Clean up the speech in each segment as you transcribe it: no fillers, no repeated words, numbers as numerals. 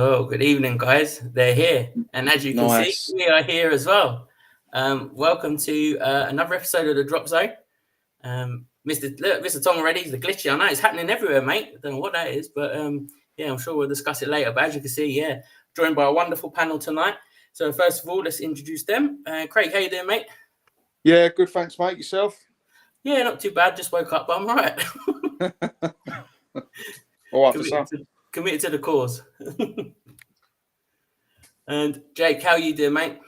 Oh, good evening, guys. They're here. And as you can see, Nice. we are here as well. Welcome to another episode of the Drop Zone. Mr. Tom already, the glitchy. I know it's happening everywhere, mate. I don't know what that is, but yeah, I'm sure we'll discuss it later. But as you can see, yeah, joined by a wonderful panel tonight. So first of all, let's introduce them. Craig, how you doing, mate? Yeah, good. Thanks, mate. Yourself? Yeah, not too bad. Just woke up, but I'm all right. All right, for some. Committed to the cause. And Jake, how you doing, mate?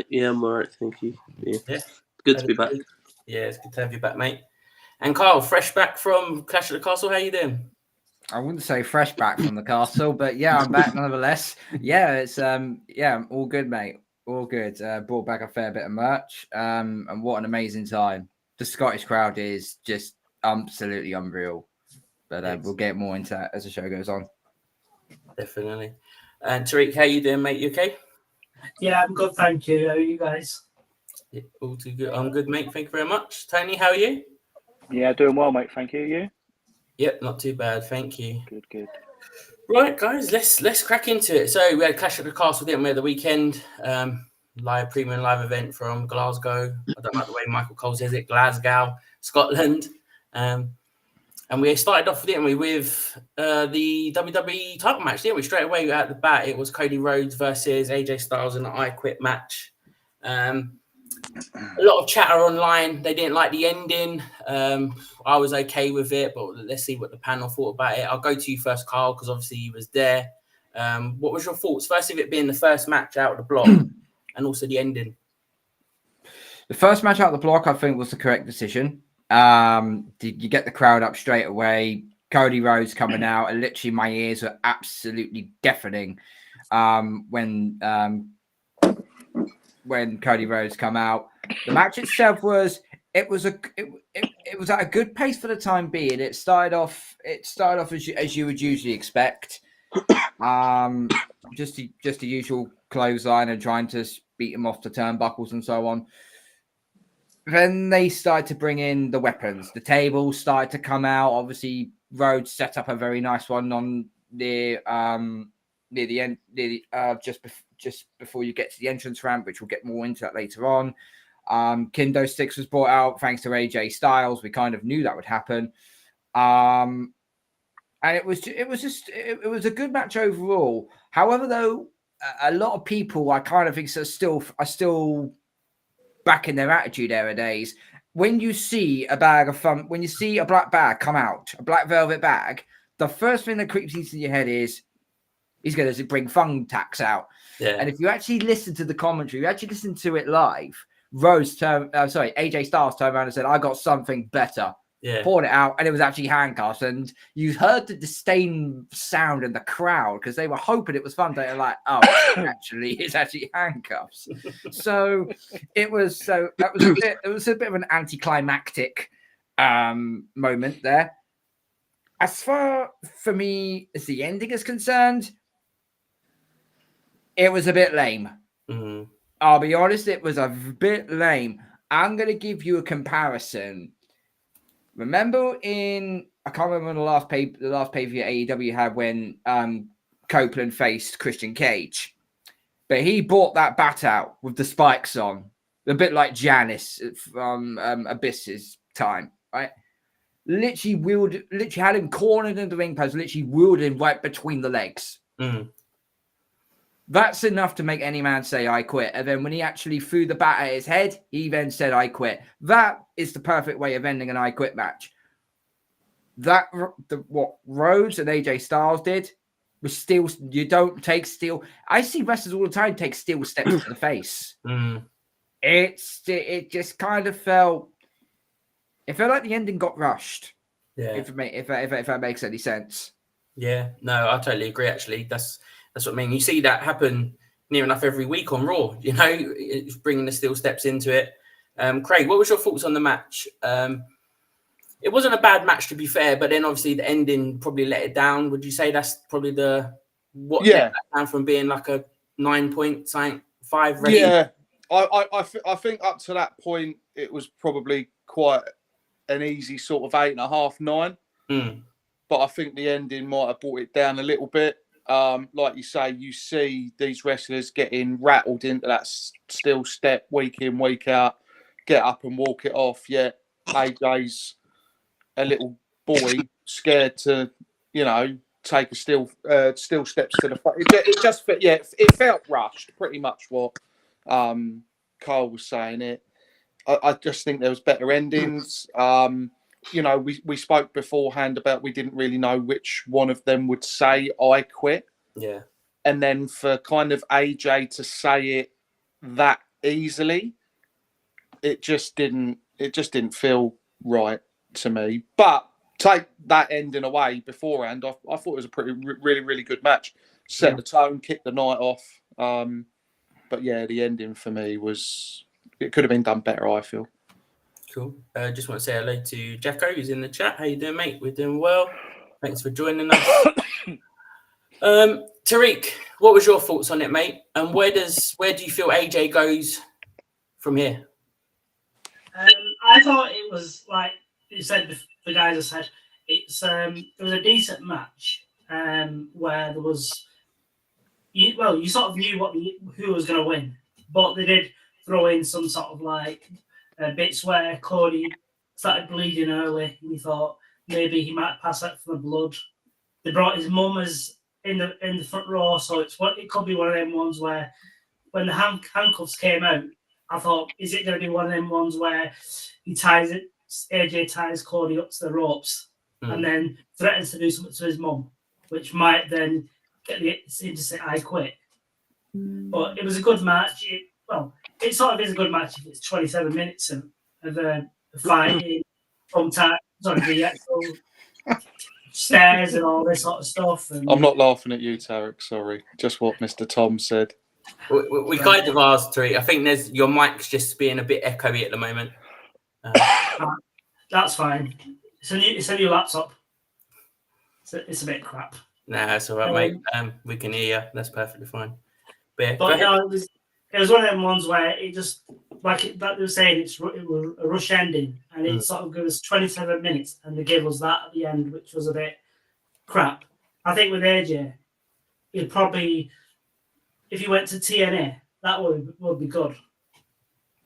Yeah, I'm all right, thank you. Yeah. Good to be back. Yeah, it's good to have you back, mate. And Carl, fresh back from Clash at the Castle. How you doing? I wouldn't say fresh back from the castle, but yeah, I'm back nonetheless. Yeah, it's yeah, all good, mate. All good. Brought back a fair bit of merch. And what an amazing time. The Scottish crowd is just absolutely unreal. But we'll get more into that as the show goes on. Definitely. And Tariq, how you doing, mate? You okay? Yeah, I'm good, thank you. How are you guys? Yeah, all too good. I'm good, mate. Thank you very much. Tony, how are you? Yeah, doing well, mate. Thank you. You? Yep, not too bad. Thank you. Good. Right, guys, let's crack into it. So we had Clash at the Castle, didn't we, at the weekend? Premium live event from Glasgow. I don't like the way Michael Cole says it. Glasgow, Scotland. And we started off, didn't we, with the WWE title match, didn't we? Straight away at the bat, it was Cody Rhodes versus AJ Styles in an I Quit match. A lot of chatter online. They didn't like the ending. I was okay with it, but let's see what the panel thought about it. I'll go to you first, Carl, because obviously you was there. What was your thoughts? First of it being the first match out of the block and also the ending. The first match out of the block, I think, was the correct decision. You get the crowd up straight away. Cody Rhodes coming out, and literally my ears were absolutely deafening when Cody Rhodes come out. The match itself was at a good pace for the time being. It started off as you would usually expect. Just the usual clothesline and trying to beat him off the turnbuckles and so on. Then they started to bring in the weapons. The tables started to come out. Obviously, Rhodes set up a very nice one on near the end, just before you get to the entrance ramp, which we'll get more into that later on. Kendo sticks was brought out thanks to AJ Styles. We kind of knew that would happen, and it was a good match overall. However, though, a lot of people I kind of think are still back in their attitude nowadays. When you see a bag of fun, when you see a black bag come out, a black velvet bag, the first thing that creeps into your head is he's going to bring thumbtacks out. Yeah. And if you actually listen to the commentary, you actually listen to it live. AJ Styles turned around and said, "I got something better." Yeah. Poured it out, and it was actually handcuffs. And you heard the disdain sound in the crowd because they were hoping it was fun. They were like, "Oh, it's actually handcuffs." So it was a bit of an anticlimactic moment there. As far for me as the ending is concerned, it was a bit lame. Mm-hmm. I'll be honest, it was a bit lame. I'm going to give you a comparison. Remember I can't remember the last pay-per-view AEW had when Copeland faced Christian Cage. But he brought that bat out with the spikes on. A bit like Janice from Abyss's time, right? Literally had him cornered in the ring post, literally wheeled him right between the legs. Mm. That's enough to make any man say, "I quit." And then when he actually threw the bat at his head, he then said, "I quit." That is the perfect way of ending an "I quit" match. What Rhodes and AJ Styles did was still, you don't take steel. I see wrestlers all the time take steel steps to the face. Mm. It just kind of felt like the ending got rushed. Yeah. If that makes any sense. Yeah. No, I totally agree. Actually, that's what I mean. You see that happen near enough every week on Raw. You know, it's bringing the steel steps into it. Craig, what was your thoughts on the match? It wasn't a bad match, to be fair, but then obviously the ending probably let it down. Would you say that's probably let that down from being like a 9.5 rating? Yeah, I think up to that point it was probably quite an easy sort of 8.5, 9. Mm. But I think the ending might have brought it down a little bit. like you say, you see these wrestlers getting rattled into that still step week in, week out, get up and walk it off. Yet AJ's a little boy scared to, take a still steps to the front. It just it felt rushed, pretty much what Carl was saying. I just think there was better endings. We spoke beforehand about we didn't really know which one of them would say I quit. Yeah. And then for kind of AJ to say it that easily, it just didn't feel right to me. But take that ending away beforehand, I thought it was a really, really good match. Set the tone, kicked the night off. But yeah, the ending for me it could have been done better, I feel. Cool. Just want to say hello to Jacko, who's in the chat. How you doing, mate? We're doing well. Thanks for joining us. Tariq, what was your thoughts on it, mate? And where do you feel AJ goes from here? I thought it was like you said. The guys have said it was a decent match where there was you sort of knew who was going to win, but they did throw in some sort of like bits where Cody started bleeding early, and you thought maybe he might pass out for the blood. They brought his mum as in the front row, so it could be one of them ones where when the handcuffs came out, I thought, is it going to be one of them ones where AJ ties Cody up to the ropes and then threatens to do something to his mum, which might then get him to say, I quit. But it was a good match. It sort of is a good match if it's 27 minutes of fighting from the actual stairs and all this sort of stuff. And I'm not laughing at you, Tarek. Sorry, just what Mr. Tom said. We kind of asked Tariq. I think your mic's just being a bit echoey at the moment. That's fine. It's a new laptop. It's a bit crap. Nah, it's all right, mate. We can hear you. That's perfectly fine. But no, it was one of them ones where it just like they were saying it was a rush ending, and it sort of gave us 27 minutes, and they gave us that at the end, which was a bit crap. I think with AJ, he'd probably, if he went to TNA, that would be good.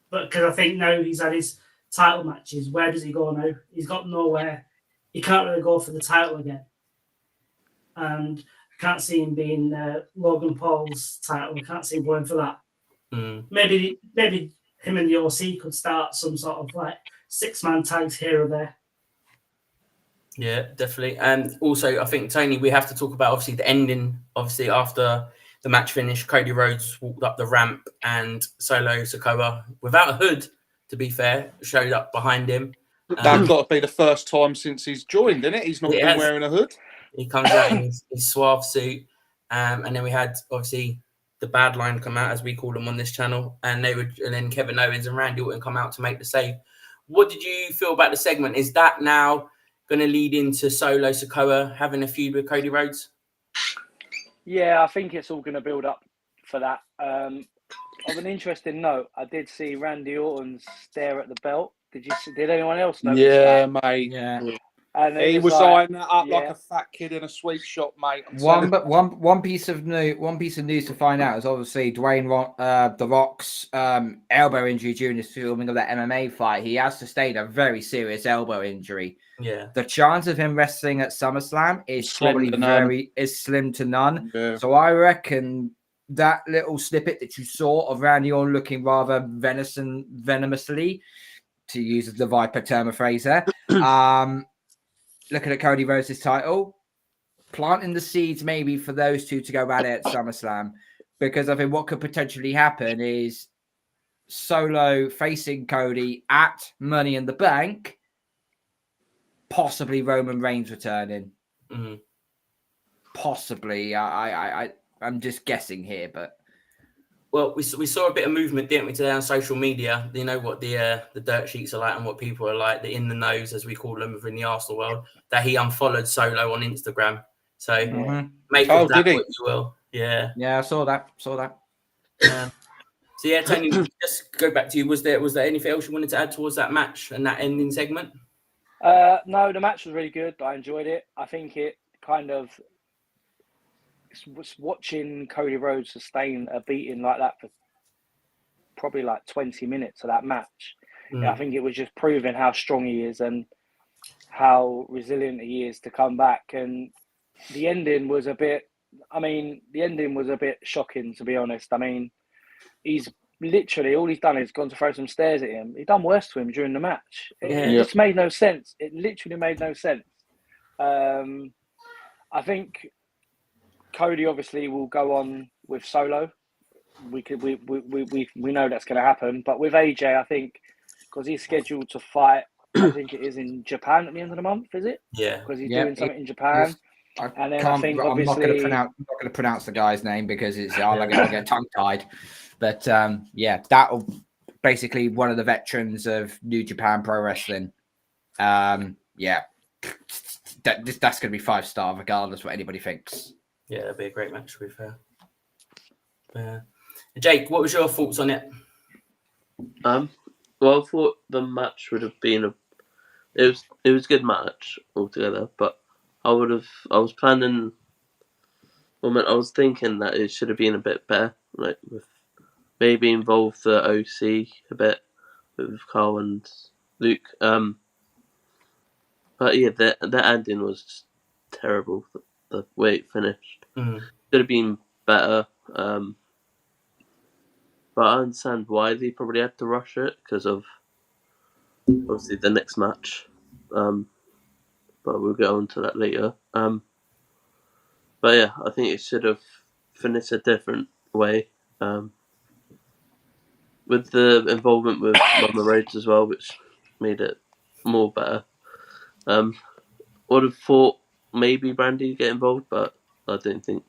But because I think now he's had his title matches, where does he go now? He's got nowhere. He can't really go for the title again. And I can't see him being Logan Paul's title. I can't see him going for that. Maybe him and the OC could start some sort of like 6-man tags here or there. Yeah, definitely. And also, I think, Tony, we have to talk about obviously the ending. Obviously, after the match finished, Cody Rhodes walked up the ramp and Solo Sikoa, without a hood, to be fair, showed up behind him. That's got to be the first time since he's joined, isn't it? He's not been wearing a hood. He comes out in his suave suit. And then we had, obviously, the bad line come out, as we call them on this channel. And then Kevin Owens and Randy Orton come out to make the save. What did you feel about the segment? Is that now going to lead into Solo Sikoa having a feud with Cody Rhodes? Yeah, I think it's all going to build up for that. Of an interesting note, I did see Randy Orton stare at the belt. Did anyone else notice Yeah, that? mate. Yeah. And he was eyeing that up like a fat kid in a sweet shop, mate. One piece of news to find out is obviously Dwayne The Rock's elbow injury during his filming of that MMA fight. He has sustained a very serious elbow injury. Yeah. The chance of him wrestling at SummerSlam is slim to none. Yeah. So I reckon that little snippet that you saw of Randy Orton looking rather venomously, to use the Viper term of phrase there, looking at Cody Rhodes' title, planting the seeds maybe for those two to go at it at SummerSlam. Because I think what could potentially happen is Solo facing Cody at Money in the Bank, possibly Roman Reigns returning. Mm-hmm. Possibly. I'm just guessing here, but... Well, we saw a bit of movement, didn't we, today on social media? You know what the dirt sheets are like and what people are like, the in the knows, as we call them within the Arsenal world, that he unfollowed Solo on Instagram. So make of that what you will. Yeah. Yeah, I saw that. So yeah, Tony, just go back to you. Was there anything else you wanted to add towards that match and that ending segment? No, the match was really good. I enjoyed it. I think it kind of watching Cody Rhodes sustain a beating like that for probably like 20 minutes of that match. Mm. I think it was just proving how strong he is and how resilient he is to come back. And the ending was a bit shocking, to be honest. I mean, he's literally, all he's done is gone to throw some stairs at him. He done worse to him during the match. It just made no sense. It literally made no sense. I think Cody obviously will go on with Solo. We know that's going to happen. But with AJ, I think, because he's scheduled to fight, I think it is in Japan at the end of the month, is it? Yeah. Because he's doing something in Japan. And then I think I'm not obviously going to pronounce the guy's name because I'll get tongue tied. But that'll basically one of the veterans of New Japan Pro Wrestling. That's going to be 5-star regardless what anybody thinks. Yeah, that'd be a great match, to be fair. Jake, what was your thoughts on it? Well, I thought the match would have been it was a good match altogether, but I was thinking that it should have been a bit better, like with maybe involve the OC a bit with Carl and Luke. But yeah, the ending was just terrible. The way it finished should have been better. But I understand why they probably had to rush it because of obviously the next match. But we'll get on to that later. But yeah, I think it should have finished a different way. With the involvement with Mama Rhodes as well, which made it more better. Would have thought maybe Brandy would get involved, but I don't think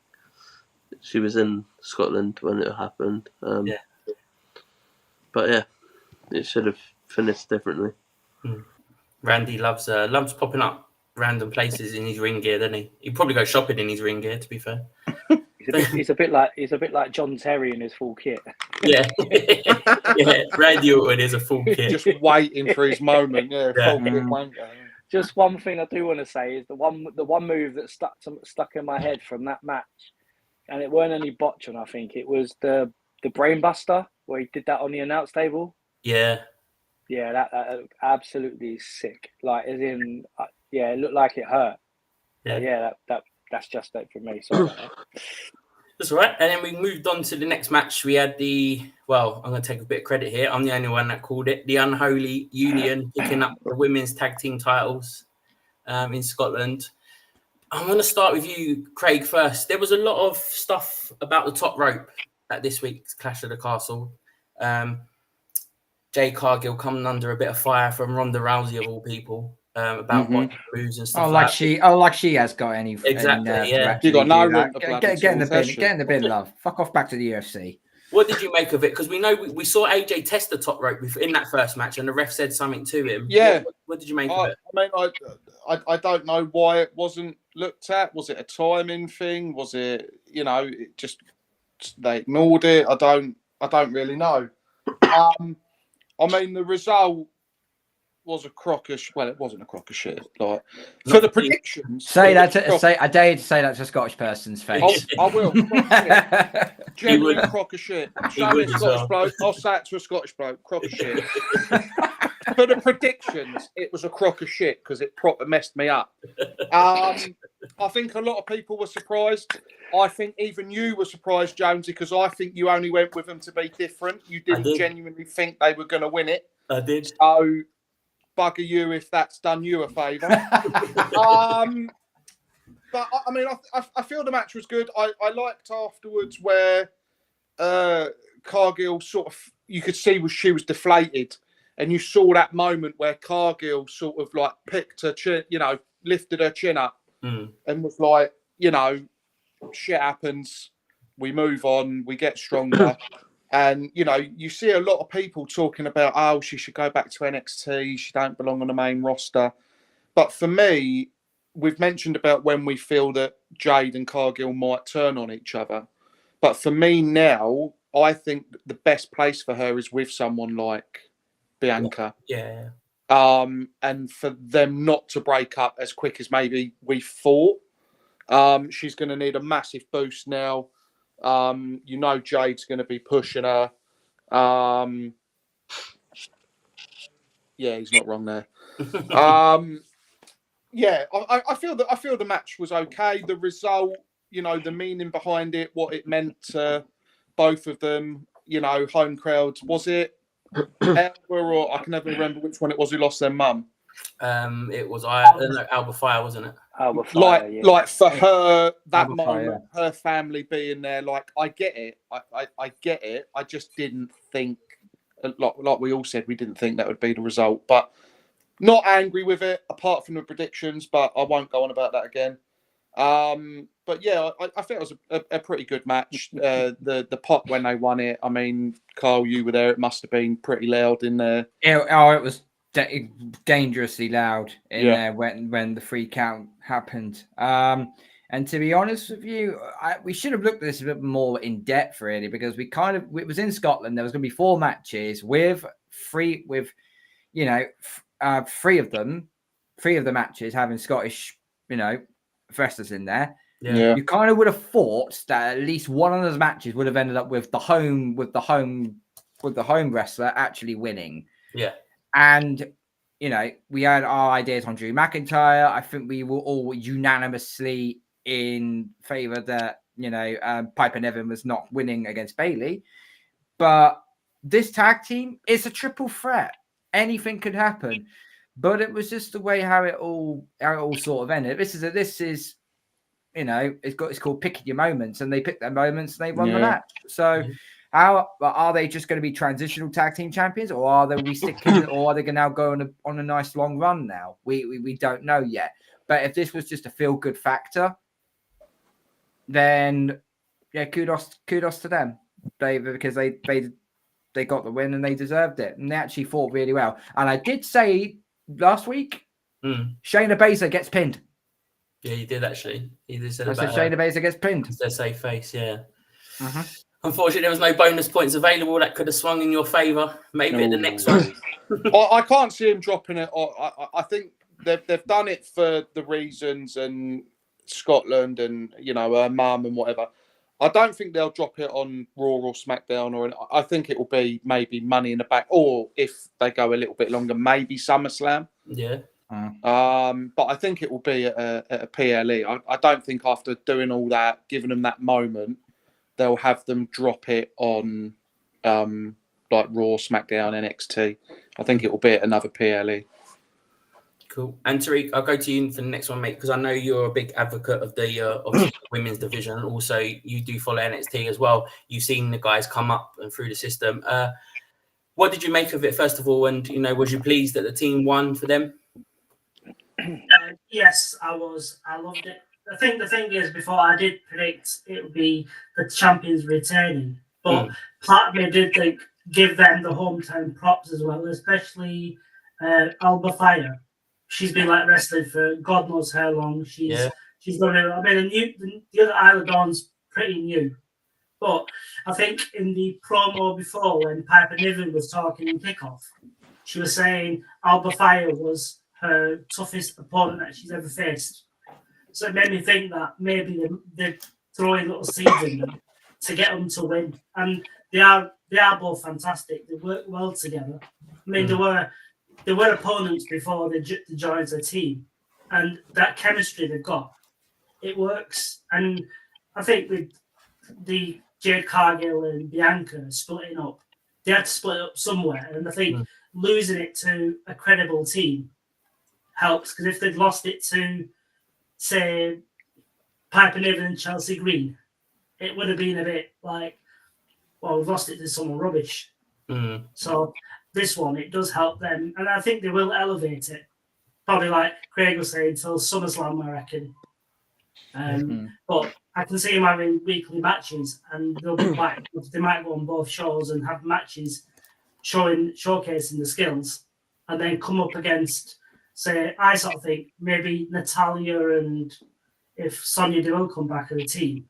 she was in Scotland when it happened. But yeah, it should have finished differently. Randy loves popping up random places in his ring gear, doesn't he? He'd probably go shopping in his ring gear, to be fair. he's a bit like John Terry in his full kit. Yeah, yeah. Randy Orton is a full kit, just waiting for his moment. Yeah, full kit wanker. Just one thing I do want to say is the one move that stuck in my head from that match, and it weren't any botching. I think it was the brainbuster where he did that on the announce table. Yeah, that absolutely sick. Like as in, it looked like it hurt. Yeah, that's just it for me. Sorry about that. That's all right. And then we moved on to the next match. We had I'm going to take a bit of credit here. I'm the only one that called it. The Unholy Union picking up the women's tag team titles in Scotland. I'm going to start with you, Craig, first. There was a lot of stuff about the top rope at this week's Clash of the Castle. Jay Cargill coming under a bit of fire from Ronda Rousey, of all people. About botching moves and stuff like she has got any exactly. You got no room to get in the bin, love. Fuck off back to the UFC. What did you make of it? Because we know we saw AJ test the top rope in that first match, and the ref said something to him. Yeah. What did you make of it? I mean, I don't know why it wasn't looked at. Was it a timing thing? Was it it just they ignored it? I don't really know. I mean, the result was a crock of well, it wasn't a crock of shit. Like for the predictions, I dare you to say that to a Scottish person's face. I will. Genuine crock of shit. Bloke, I'll say it to a Scottish bloke. Crock of shit. For the predictions, it was a crock of shit because it proper messed me up. I think a lot of people were surprised. I think even you were surprised, Jonesy, because I think you only went with them to be different. You didn't genuinely think they were going to win it. I did. So, bugger you if that's done you a favour. But I mean, I feel the match was good. I liked afterwards where Cargill sort of, you could see she was deflated, and you saw that moment where Cargill sort of like picked her chin, lifted her chin up and was like, shit happens, we move on, we get stronger. And, you see a lot of people talking about, she should go back to NXT. She don't belong on the main roster. But for me, we've mentioned about when we feel that Jade and Cargill might turn on each other. But for me now, I think the best place for her is with someone like Bianca. Yeah. And for them not to break up as quick as maybe we thought. She's going to need a massive boost now. Jade's going to be pushing her. Yeah, he's not wrong there. Yeah, I feel the match was okay. The result, the meaning behind it, what it meant to both of them, home crowds. Was it Elba, or I can never remember which one it was who lost their mum? It was Alba Fire, wasn't it? Alba Fire, like for her, that Alba Fire, moment, her family being there, like I get it. I get it. I just didn't think, like we all said, we didn't think that would be the result. But not angry with it, apart from the predictions, but I won't go on about that again. But yeah, I think it was a pretty good match. The pop when they won it, I mean, Carl, you were there. It must have been pretty loud in there. It was dangerously loud in there when the free count happened. And to be honest with you, we should have looked at this a bit more in depth, really, because it was in Scotland. There was going to be 4 matches with three of the matches having Scottish, wrestlers in there. Yeah. You kind of would have thought that at least one of those matches would have ended up with the home wrestler actually winning. Yeah. And we had our ideas on Drew McIntyre. I think we were all unanimously in favor that Piper Niven was not winning against Bayley. But this tag team is a triple threat. Anything could happen. But it was just the way how it all sort of ended. This is it's called picking your moments, and they picked their moments and they won the match. So how are they just going to be transitional tag team champions, or are they or are they going to now go on a nice long run now? We don't know yet. But if this was just a feel good factor, then kudos to them, because they got the win and they deserved it, and they actually fought really well. And I did say last week, Shayna Baszler gets pinned. Yeah, you did actually. You did say I said Shayna Baszler gets pinned. Their safe face, yeah. Unfortunately, there was no bonus points available that could have swung in your favour. Maybe at the next one. I can't see him dropping it. I think they've done it for the reasons and Scotland and her mum and whatever. I don't think they'll drop it on Raw or SmackDown, I think it will be maybe Money in the Bank, or if they go a little bit longer, maybe SummerSlam. Yeah. But I think it will be at a PLE. I don't think after doing all that, giving them that moment, they'll have them drop it on like Raw, SmackDown, NXT. I think it will be at another PLE. Cool. And Tariq, I'll go to you for the next one, mate, because I know you're a big advocate of the women's division. Also, you do follow NXT as well. You've seen the guys come up and through the system. What did you make of it, first of all? And, was you pleased that the team won for them? Yes, I was. I loved it. I think the thing is, before I did predict it would be the champions returning, but part of me did think give them the hometown props as well, especially Alba Fire. She's been wrestling for God knows how long. She's done it. I mean, the other Isla Dawn's pretty new, but I think in the promo before when Piper Niven was talking in kickoff, she was saying Alba Fire was her toughest opponent that she's ever faced. So it made me think that maybe they're throwing little seeds in them to get them to win. And they are both fantastic. They work well together. I mean, they were opponents before they joined the team. And that chemistry they've got, it works. And I think with the Jade Cargill and Bianca splitting up, they had to split up somewhere. And I think losing it to a credible team helps, because if they'd lost it to, say, Piper Niven and Chelsea Green, it would have been a bit we've lost it to someone rubbish. So this one, it does help them, and I think they will elevate it. Probably like Craig was saying, till SummerSlam, I reckon. But I can see them having weekly matches, and they'll be they might go on both shows and have matches showcasing the skills, and then come up against, say, I sort of think maybe Natalia, and if Sonya Deville come back in the team,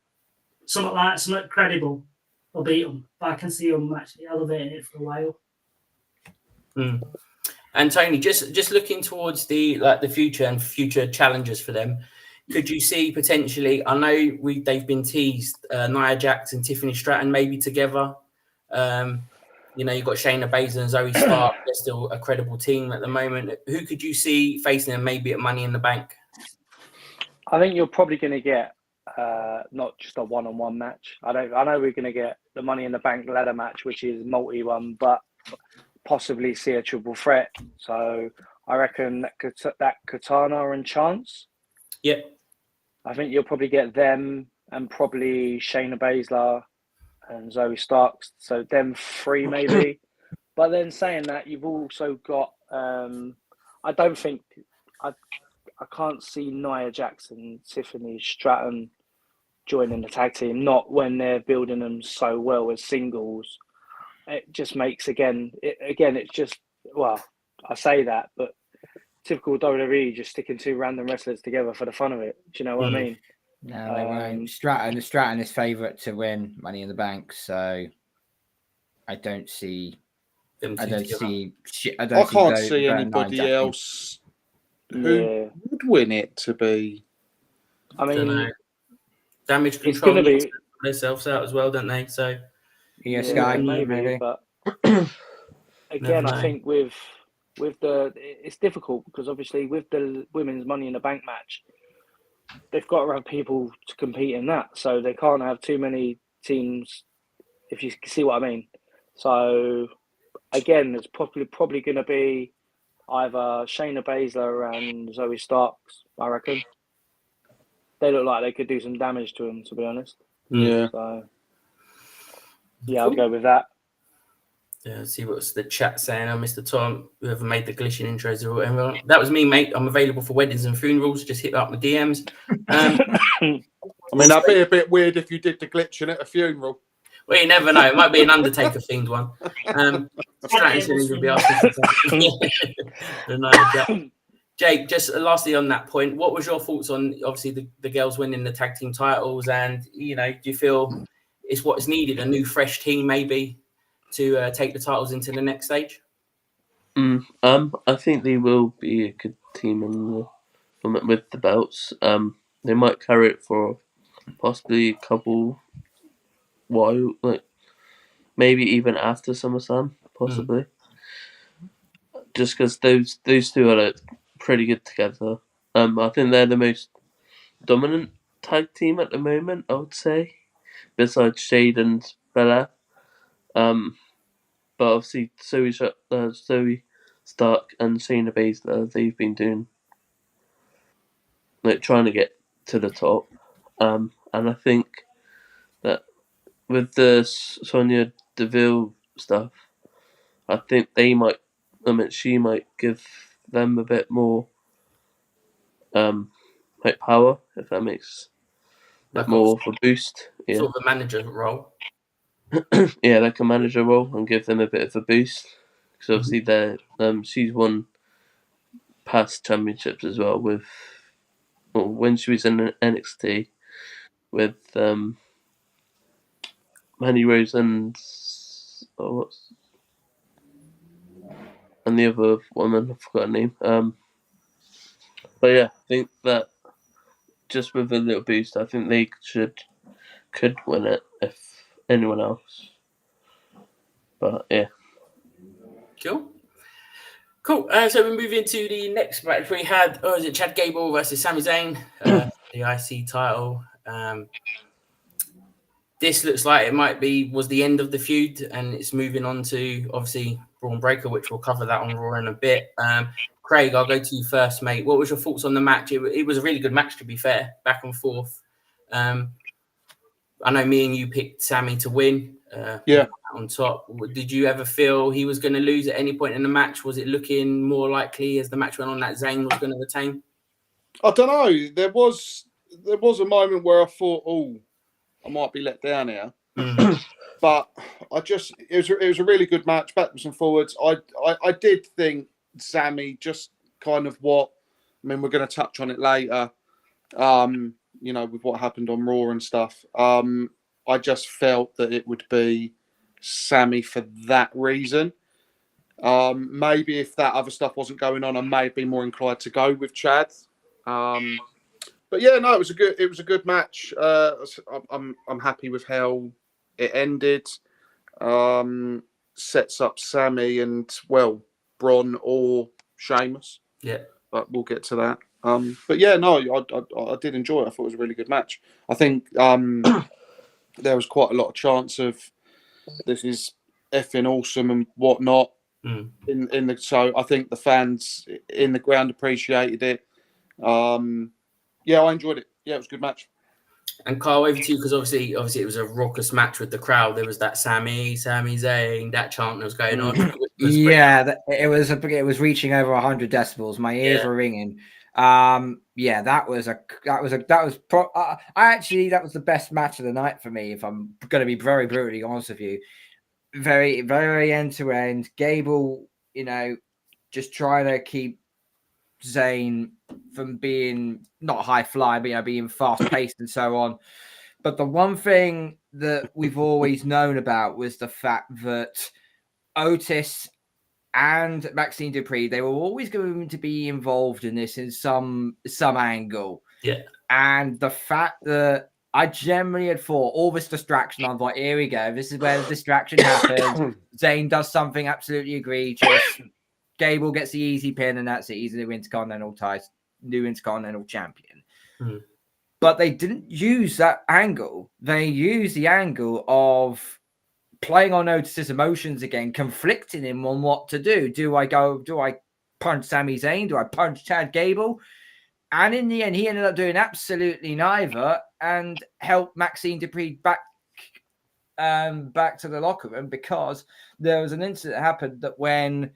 something credible will beat them. But I can see them actually elevating it for a while. And Tony, just looking towards the future and future challenges for them, Could you see potentially? I know they've been teased. Nia Jax and Tiffany Stratton maybe together. You've got Shayna Baszler and Zoe Stark. They're still a credible team at the moment. Who could you see facing them maybe at Money in the Bank? I think you're probably going to get not just a one-on-one match. I know we're going to get the Money in the Bank ladder match, which is multi-one, but possibly see a triple threat. So I reckon that Katana and Chance. Yep. I think you'll probably get them and probably Shayna Baszler and Zoe Starks. So them three maybe. But then saying that, you've also got. I don't think I can't see Nia Jackson, Tiffany Stratton joining the tag team. Not when they're building them so well as singles. It just makes it's just, well, I say that, but typical WWE just sticking two random wrestlers together for the fun of it. Do you know what I mean? No, they won't. Stratton is favourite to win Money in the Bank, so I don't see. I can't see anybody else who would win it to be. I mean, Damage Control needs to put themselves out as well, don't they? So Sky maybe. But again, I think with it's difficult because obviously with the women's Money in the Bank match, they've got to have people to compete in that, so they can't have too many teams. If you see what I mean. So again, it's probably going to be either Shayna Baszler and Zoe Starks. I reckon they look like they could do some damage to him, to be honest. Yeah. So yeah, I'll go with that. Yeah, let's see what's the chat saying. Mr. Tom, whoever made the glitching intros, everyone. That was me, mate. I'm available for weddings and funerals. Just hit up my DMs. I mean, that'd be a bit weird if you did the glitching at a funeral. Well, you never know. It might be an Undertaker themed one. Jake, just lastly on that point, what was your thoughts on obviously the girls winning the tag team titles? And do you feel it's what's needed, a new fresh team maybe to take the titles into the next stage? I think they will be a good team with the belts. They might carry it for possibly a couple while, like maybe even after SummerSlam, possibly. Just because those two are like pretty good together. I think they're the most dominant tag team at the moment, I would say, besides Shade and Belair. But obviously Zoe Stark and Shayna Baszler, they've been doing trying to get to the top. And I think that with the Sonya Deville stuff, I think she might give them a bit more power, if that makes more of a boost. Yeah. Sort of a manager role. Yeah, like a manager role, and give them a bit of a boost. Because obviously she's won past championships as well when she was in NXT with Mandy Rose and the other woman, I forgot her name. But yeah, I think that just with a little boost, I think they could win it if anyone else. But yeah. Cool. So we move into the next match. We had, is it Chad Gable versus Sami Zayn, the IC title. This looks like it was the end of the feud, and it's moving on to obviously Braun Breaker, which we'll cover that on Raw in a bit. Craig, I'll go to you first, mate. What was your thoughts on the match? It was a really good match, to be fair, back and forth. I know me and you picked Sami to win. On top. Did you ever feel he was going to lose at any point in the match? Was it looking more likely as the match went on that Zayn was going to retain? I don't know. There was a moment where I thought, I might be let down here. But it was a really good match, backwards and forwards. I did think Sami just kind of we're going to touch on it later, with what happened on Raw and stuff. I just felt that it would be Sami for that reason. Maybe if that other stuff wasn't going on, I may be more inclined to go with Chad. But yeah, no, it was a good match. I'm happy with how it ended. Sets up Sammy and Bron or Sheamus. Yeah. But we'll get to that. But yeah, no, I did enjoy it. I thought it was a really good match. I think there was quite a lot of chance of this is effing awesome and whatnot. So I think the fans in the ground appreciated it. Yeah, I enjoyed it. Yeah, it was a good match. And Carl, over to you, because obviously it was a raucous match with the crowd. There was that Sami Zayn, that chant that was going on. It was reaching over 100 decibels. My ears were ringing. That was the best match of the night for me. If I'm going to be very brutally honest with you, very, very end to end. Gable, just trying to keep Zayn from being not high fly, but being fast paced and so on. But the one thing that we've always known about was the fact that Otis and Maxine Dupree, they were always going to be involved in this in some angle. Yeah. And the fact that I generally had thought all this distraction, I'm like, here we go. This is where the distraction happens. Zayn does something absolutely egregious. Gable gets the easy pin, and that's it. He's the new Intercontinental Champion. But they didn't use that angle. They used the angle of playing on Otis's emotions again, conflicting him on what to do. Do I punch Sami Zayn? Do I punch Chad Gable? And in the end, he ended up doing absolutely neither and helped Maxine Dupree back to the locker room, because there was an incident that happened that when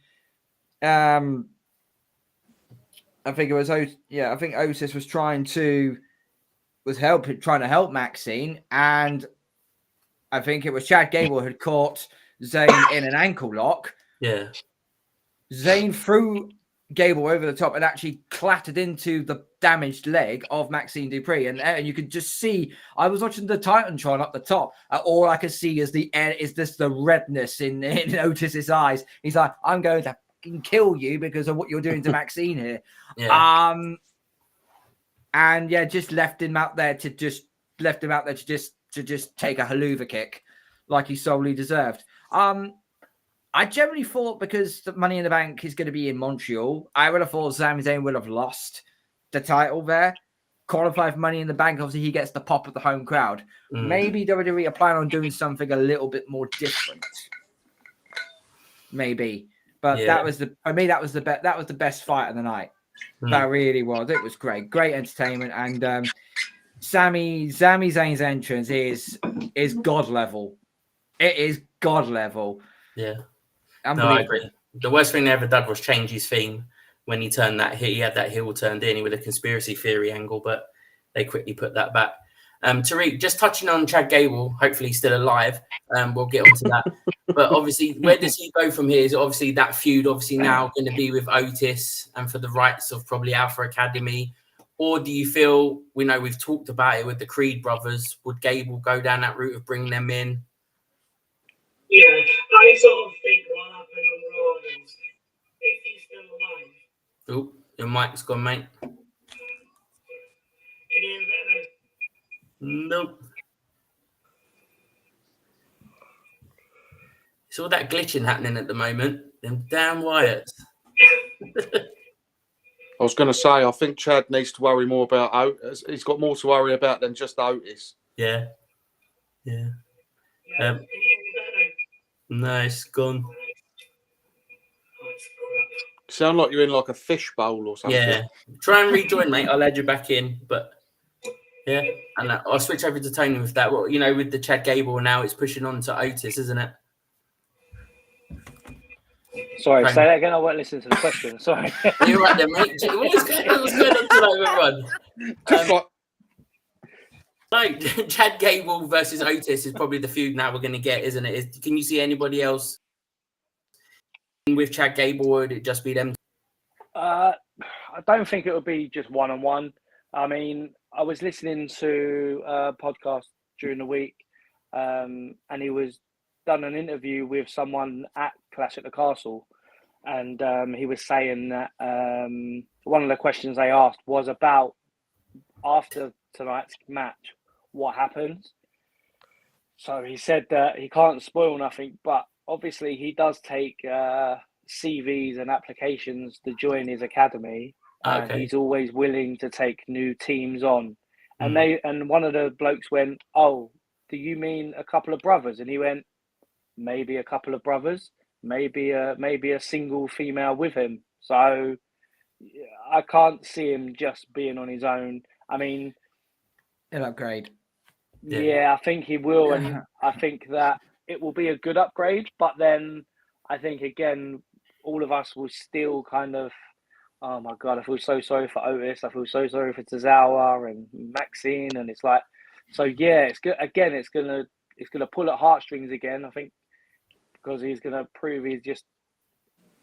I think Otis was trying to help Maxine, and I think it was Chad Gable had caught Zayn in an ankle lock. Yeah. Zayn threw Gable over the top and actually clattered into the damaged leg of Maxine Dupree. And you could just see, I was watching the Titantron up the top. All I could see is the redness in Otis's eyes. He's like, I'm going to fucking kill you because of what you're doing to Maxine here. Yeah. Just left him out there to just take a haluva kick like he solely deserved. I generally thought, because the Money in the Bank is going to be in Montreal, I would have thought Sami Zayn would have lost the title there. Qualified for Money in the Bank, obviously he gets the pop of the home crowd. Maybe WWE are planning on doing something a little bit more different. Maybe. But that was the best fight of the night. That really was. It was great. Great entertainment. And Sami Zayn's entrance is God level. It is God level. Yeah. No, I agree. The worst thing they ever did was change his theme when he turned that hit. He had that heel turned in with a conspiracy theory angle, but they quickly put that back. Tariq, just touching on Chad Gable, hopefully he's still alive. We'll get onto that. But obviously, where does he go from here? Is obviously that feud now going to be with Otis and for the rights of probably Alpha Academy? Or do you feel, we've talked about it with the Creed brothers, would Gable go down that route of bringing them in? Yeah, I sort of think what happened on Raw is, if he's still alive. Oh, your mic's gone, mate. Can you hear me better now? Nope. It's all that glitching happening at the moment. Them damn wires. I was going to say, I think Chad needs to worry more about Otis. He's got more to worry about than just Otis. Yeah. Yeah. Can you hear me better now? No, it's gone. Oh, it's crap. Sound like you're in like a fish bowl or something. Yeah. Try and rejoin, mate. I'll add you back in. But yeah. And I'll switch over to Tony with that. Well, with the Chad Gable now, it's pushing on to Otis, isn't it? Sorry, say that again. I won't listen to the question. Sorry. You're right there, mate. What's going on tonight, everyone? No, Chad Gable versus Otis is probably the feud now we're going to get, isn't it? Can you see anybody else with Chad Gable, or would it just be them? I don't think it would be just one-on-one. I mean, I was listening to a podcast during the week, and he was done an interview with someone at Clash at the Castle, and he was saying that one of the questions they asked was about after tonight's match what happens. So he said that he can't spoil nothing, but obviously he does take CVs and applications to join his academy, and Okay. he's always willing to take new teams on. And Mm. and one of the blokes went, "Oh, do you mean a couple of brothers?" And he went, "Maybe a couple of brothers, maybe a single female with him." So I can't see him just being on his own. I mean, He'll upgrade. yeah, I think he will, and I think that it will be a good upgrade. But then I think again, all of us will still kind of, oh my god, I feel so sorry for Otis. I feel so sorry for Tozawa and Maxine, and it's like, so yeah, it's good. Again, it's gonna pull at heartstrings again. I think because he's gonna prove he's just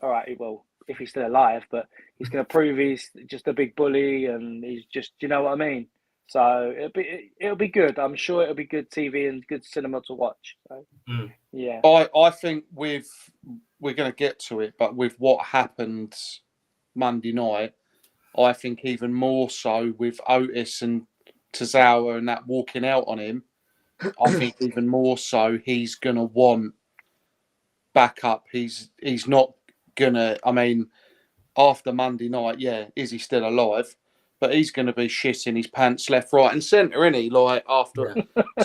all right. Well, if he's still alive, but he's gonna prove he's just a big bully, and he's just, you know what I mean. So it'll be good. I'm sure it'll be good TV and good cinema to watch. So, yeah. I think we're going to get to it, but with what happened Monday night, I think even more so with Otis and Tozawa and that walking out on him, I think even more so he's going to want backup. He's not going to, I mean, after Monday night, yeah, is he still alive? But he's going to be shitting his pants left, right, and centre, isn't he? Like after,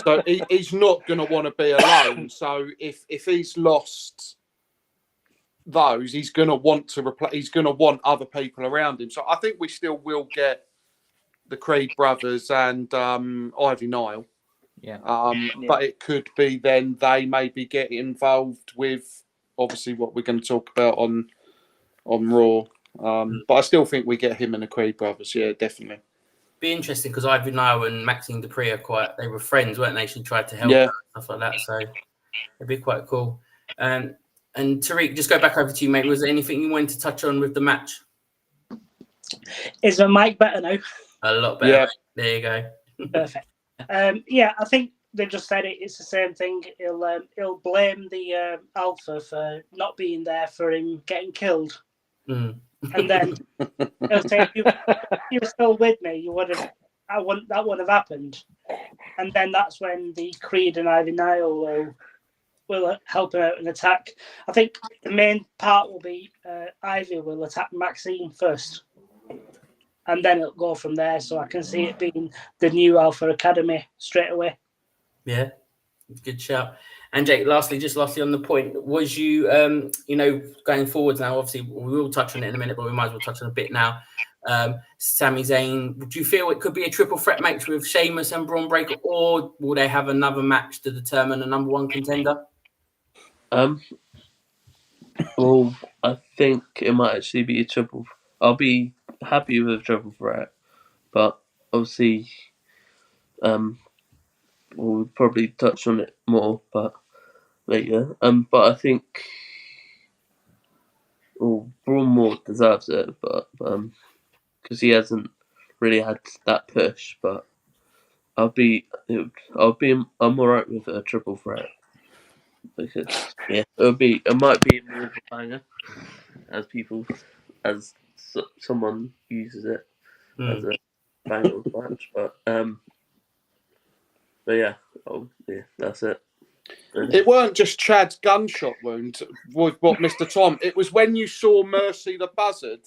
so he's not going to want to be alone. So if he's lost those, he's going to want to replace. He's going to want other people around him. So I think we still will get the Creed brothers and Ivy Nile. Yeah. But it could be then they maybe get involved with obviously what we're going to talk about on Raw. But I still think we get him and the Creed brothers. Yeah, definitely. Be interesting because Ivy Nile and Maxine Dupree they were friends, weren't they? She tried to help her and stuff like that. So it'd be quite cool. And Tariq, just go back over to you, mate. Was there anything you wanted to touch on with the match? Is the mic better now? A lot better. Yeah. There you go. Perfect. Yeah, I think they just said it. It's the same thing. He'll blame the Alpha for not being there for him getting killed. Mm. And then he'll say, if you were still with me, that wouldn't have happened. And then that's when the Creed and Ivy Nile will help him out and attack. I think the main part will be Ivy will attack Maxine first. And then it'll go from there. So I can see it being the new Alpha Academy straight away. Yeah, good shout. And Jake, lastly on the point, was you, going forwards now, obviously we will touch on it in a minute, but we might as well touch on a bit now. Sami Zayn, do you feel it could be a triple threat match with Sheamus and Braun Breaker, or will they have another match to determine a number one contender? Well, I think it might actually be a triple. I'll be happy with a triple threat, but obviously, we'll probably touch on it more, but later. But I think, Braun more deserves it, but because he hasn't really had that push. But I'm alright with a triple threat because it might be more of a banger as someone uses it as a banger match, but yeah, that's it. It weren't just Chad's gunshot wound with what Mr. Tom. It was when you saw Mercy the Buzzard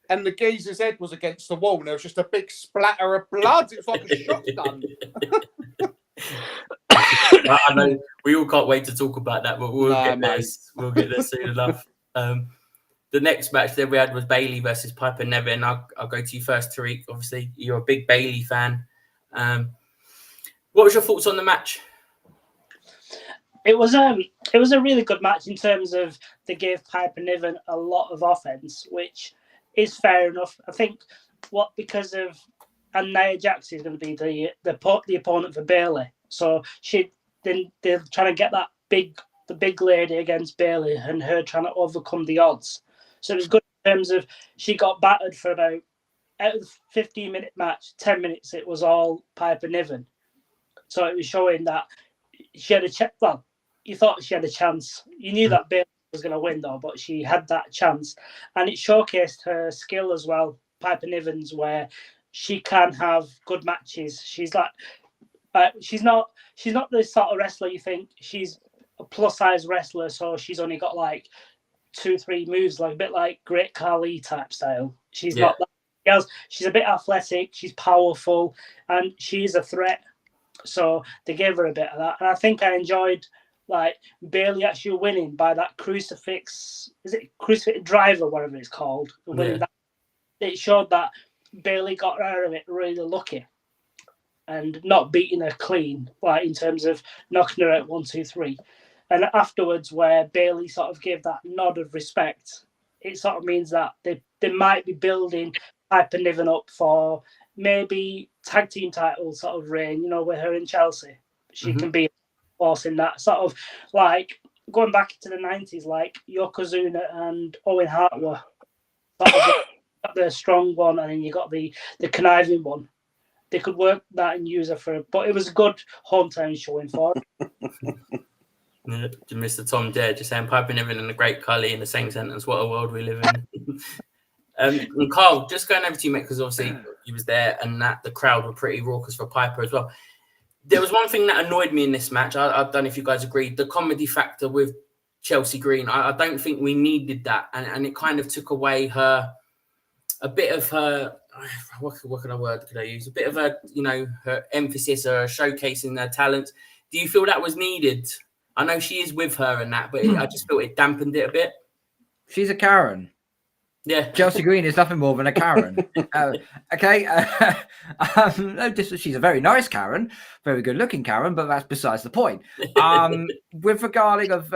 and the geezer's head was against the wall and there was just a big splatter of blood. It was like a shotgun. I know we all can't wait to talk about that, but we'll get there. We'll get there soon enough. The next match that we had was Bayley versus Piper Niven. I'll go to you first, Tariq. Obviously, you're a big Bayley fan. What was your thoughts on the match? It was a really good match in terms of they gave Piper Niven a lot of offense, which is fair enough. I think because of Nia Jax is going to be the opponent for Bayley, so they're trying to get the big lady against Bayley and her trying to overcome the odds. So it was good in terms of she got battered for about out of the 15-minute match, 10 minutes it was all Piper Niven. So it was showing that she had a chance. Well, you thought she had a chance. You knew that Bayley was going to win, though, but she had that chance. And it showcased her skill as well, Piper Niven's, where she can have good matches. She's like, she's not the sort of wrestler you think. She's a plus size wrestler, so she's only got like 2-3 moves, like a bit like Great Khali type style. She's not that. She's a bit athletic. She's powerful, and she is a threat. So they gave her a bit of that, and I think I enjoyed like Bailey actually winning by that crucifix. Is it crucifix drive or whatever it's called? Winning that, it showed that Bailey got out of it really lucky, and not beating her clean, like in terms of knocking her out 1, 2, 3. And afterwards, where Bailey sort of gave that nod of respect, it sort of means that they might be building Piper Niven up for maybe tag team title sort of reign, you know, with her in Chelsea. She can be a force in that sort of, like, going back to the 90s, like Yokozuna and Owen Hart were sort of the strong one, and then you got the conniving one. They could work that and use her but it was a good hometown showing for it. Mr. Tom Dare just saying Piper Niven and the Great Khali in the same sentence. What a world we live in. And Carl, just going over to you, mate, because obviously you was there, and that the crowd were pretty raucous for Piper as well. There was one thing that annoyed me in this match. I don't know if you guys agreed. The comedy factor with Chelsea Green. I don't think we needed that, and it kind of took away a bit of her. What kind of word could I use? A bit of her, you know, her emphasis or showcasing her talents. Do you feel that was needed? I know she is with her and that, but I just felt it dampened it a bit. She's a Karen. Yeah. Chelsea Green is nothing more than a Karen. Okay. She's a very nice Karen, very good looking Karen, but that's besides the point. With regarding of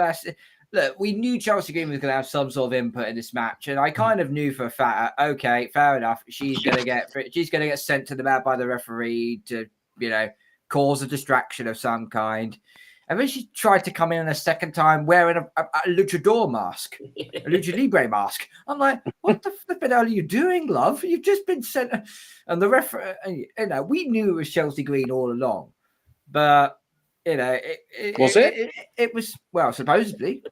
look, we knew Chelsea Green was going to have some sort of input in this match, and I kind of knew for a fact, okay, fair enough, she's going to get sent to the mat by the referee to, you know, cause a distraction of some kind. And then she tried to come in a second time wearing a luchador mask, a lucha libre mask. I'm like, what the flipping hell are you doing, love? You've just been sent. And the referee, you know, we knew it was Chelsea Green all along, but you know, it was, well, supposedly.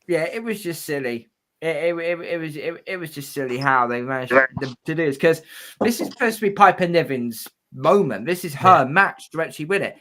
Yeah, it was just silly. It was just silly how they managed to do this, because this is supposed to be Piper Niven's moment. This is her match to actually win it,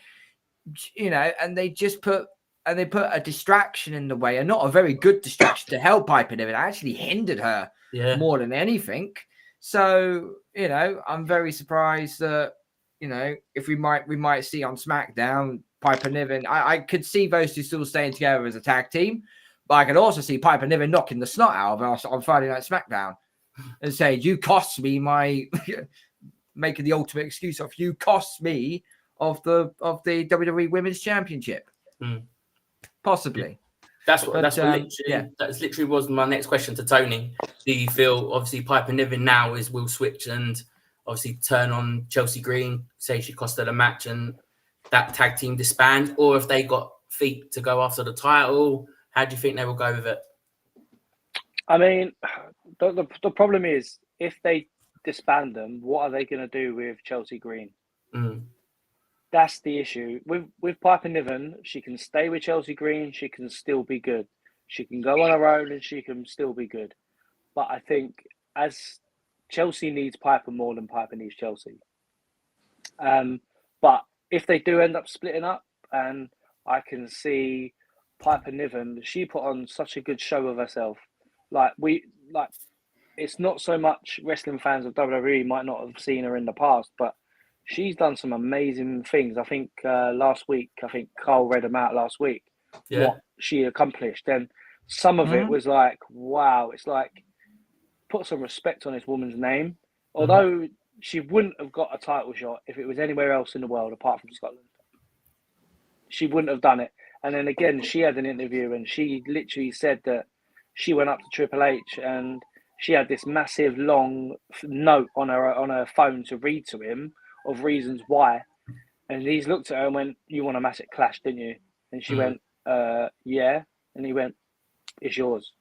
you know, and they just put a distraction in the way, and not a very good distraction to help Piper Niven. It actually hindered her more than anything. So, you know, I'm very surprised that, you know, if we might see on SmackDown Piper Niven. I could see those two still staying together as a tag team, but I could also see Piper Niven knocking the snot out of us on Friday Night SmackDown and saying, "You cost me my." Making the ultimate excuse of, you cost me of the WWE Women's Championship. Possibly. That's literally was my next question to Tony. Do you feel obviously Piper Niven now will switch and obviously turn on Chelsea Green, say she cost her the match and that tag team disband, or if they got feet to go after the title, how do you think they will go with it? I mean, the problem is, if they disband them, what are they going to do with Chelsea Green? That's the issue. With Piper Niven, she can stay with Chelsea Green, she can still be good. She can go on her own and she can still be good. But I think as Chelsea needs Piper more than Piper needs Chelsea. But if they do end up splitting up, and I can see Piper Niven, she put on such a good show of herself. It's not so much wrestling fans of WWE might not have seen her in the past, but she's done some amazing things. I think last week, Carl read them out last week, what she accomplished. And some of it was like, wow, it's like, put some respect on this woman's name. Although she wouldn't have got a title shot if it was anywhere else in the world apart from Scotland. She wouldn't have done it. And then again, she had an interview and she literally said that she went up to Triple H and she had this massive long note on her phone to read to him of reasons why. And he's looked at her and went, "You want a massive clash, didn't you?" And she went, "Yeah." And he went, "It's yours."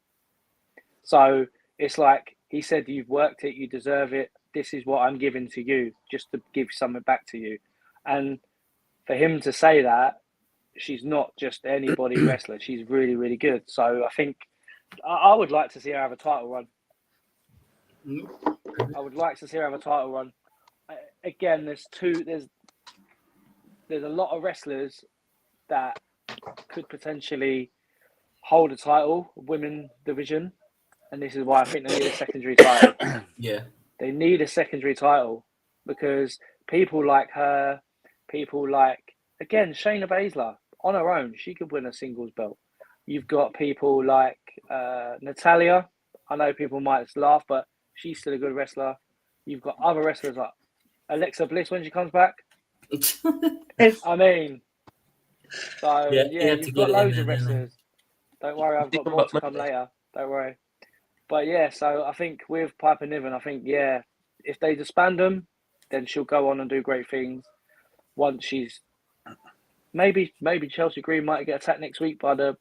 So it's like, he said, "You've worked it, you deserve it. This is what I'm giving to you, just to give something back to you." And for him to say that, she's not just anybody wrestler. She's really, really good. So I think I would like to see her have a title run. I would like to see her have a title run. Again, there's a lot of wrestlers that could potentially hold a title, women division, and this is why I think they need a secondary title. Yeah. They need a secondary title because people like her, people like, again, Shayna Baszler, on her own, she could win a singles belt. You've got people like Natalia. I know people might laugh, but she's still a good wrestler. You've got other wrestlers like Alexa Bliss when she comes back. I mean, so yeah, had to you've get got it in loads there, of didn't they? wrestlers. Don't worry, I've got Even more about to come Monday. later. Don't worry. But yeah, so I think with Piper Niven, I think, yeah, if they disband them, then she'll go on and do great things. Once she's maybe Chelsea Green might get attacked next week by the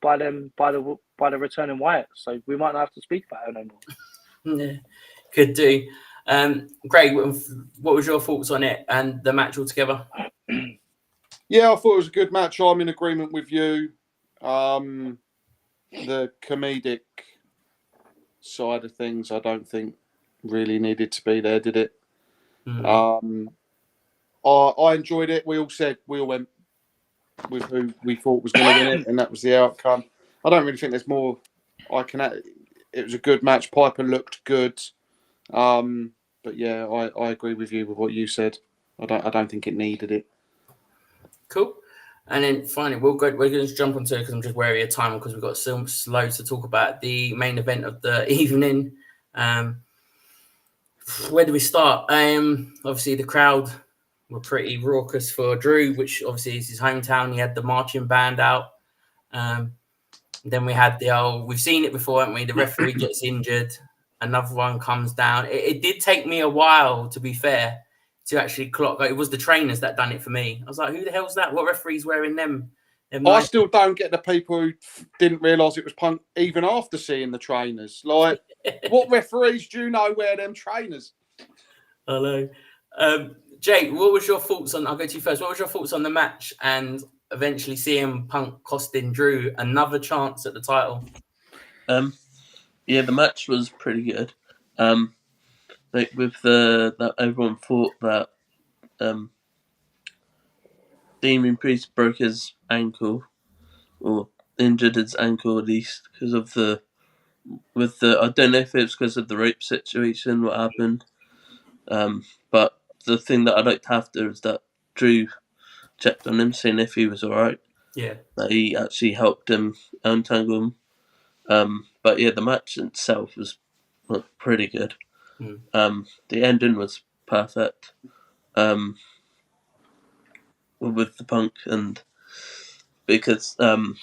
returning Wyatt, so we might not have to speak about her no more. Yeah, could do. Craig, what was your thoughts on it and the match altogether? Yeah, I thought it was a good match. I'm in agreement with you. The comedic side of things, I don't think really needed to be there, did it? I enjoyed it. We all went with who we thought was going to win it, and that was the outcome. I don't really think there's more I can add. It was a good match. Piper looked good. But yeah, I agree with you with what you said. I don't think it needed it. Cool. And then finally, we're going to jump onto it because I'm just wary of time because we've got so slow to talk about the main event of the evening. Where do we start? Obviously, the crowd were pretty raucous for Drew, which obviously is his hometown. He had the marching band out. Then we had we've seen it before, haven't we? The referee gets injured. Another one comes down. It did take me a while, to be fair, to actually clock. It was the trainers that done it for me. I was like, who the hell's that? What referee's wearing them? I still don't get the people who didn't realise it was Punk even after seeing the trainers. Like, what referees do you know wear them trainers? Hello. Jake, what was your thoughts on... I'll go to you first. What was your thoughts on the match and eventually seeing Punk costing Drew another chance at the title? Yeah, the match was pretty good. Like with that everyone thought that Damien Priest broke his ankle or injured his ankle at least because of the I don't know if it's because of the rope situation what happened. But the thing that I liked after is that Drew checked on him, seeing if he was alright. Yeah. That he actually helped him untangle him. But yeah, the match itself was pretty good. The ending was perfect. With the Punk and because well,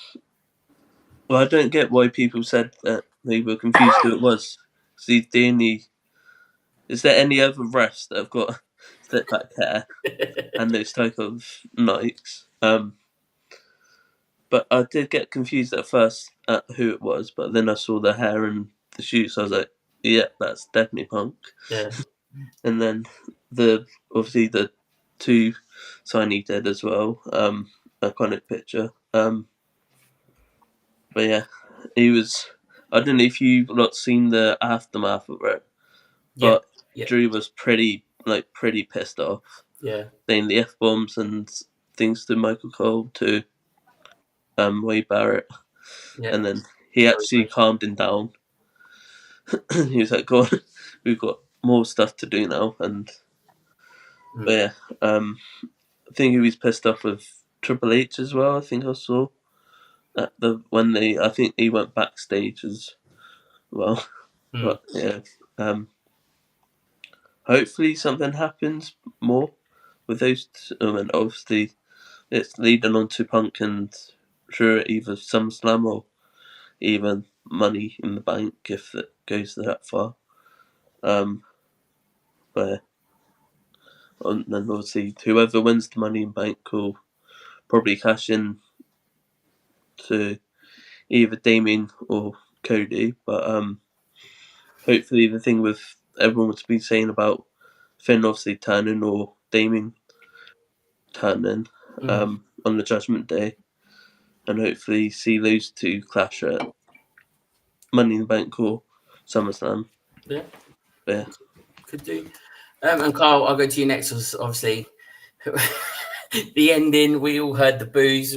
I don't get why people said that they were confused who it was. He's the only. Is there any other refs that have got slick back hair and those type of Nikes? But I did get confused at first at who it was, but then I saw the hair and the shoes. So I was like, "Yeah, that's definitely Punk." Yeah. And then obviously the two Tiny did as well. Iconic picture. But yeah, he was. I don't know if you've not seen the aftermath of it, but Drew was pretty pissed off. Yeah. Saying the F bombs and things to Michael Cole to Wade Barrett. Yeah. And then he actually calmed him down. He was like, "God, we've got more stuff to do now." And but yeah, I think he was pissed off with Triple H as well. I think I saw at I think he went backstage as well. But yeah, hopefully something happens more with those two, and obviously it's leading on to Punk and Drew at either SummerSlam or even Money in the Bank if it goes that far. But and then obviously whoever wins the Money in the Bank will probably cash in to either Damien or Cody. But hopefully the thing with everyone was been saying about Finn obviously turning or Damien turning on the Judgment Day, and hopefully see those two clash at Money in the Bank or SummerSlam. Yeah. Yeah. Could do. And Carl, I'll go to you next. Obviously, the ending. We all heard the boos.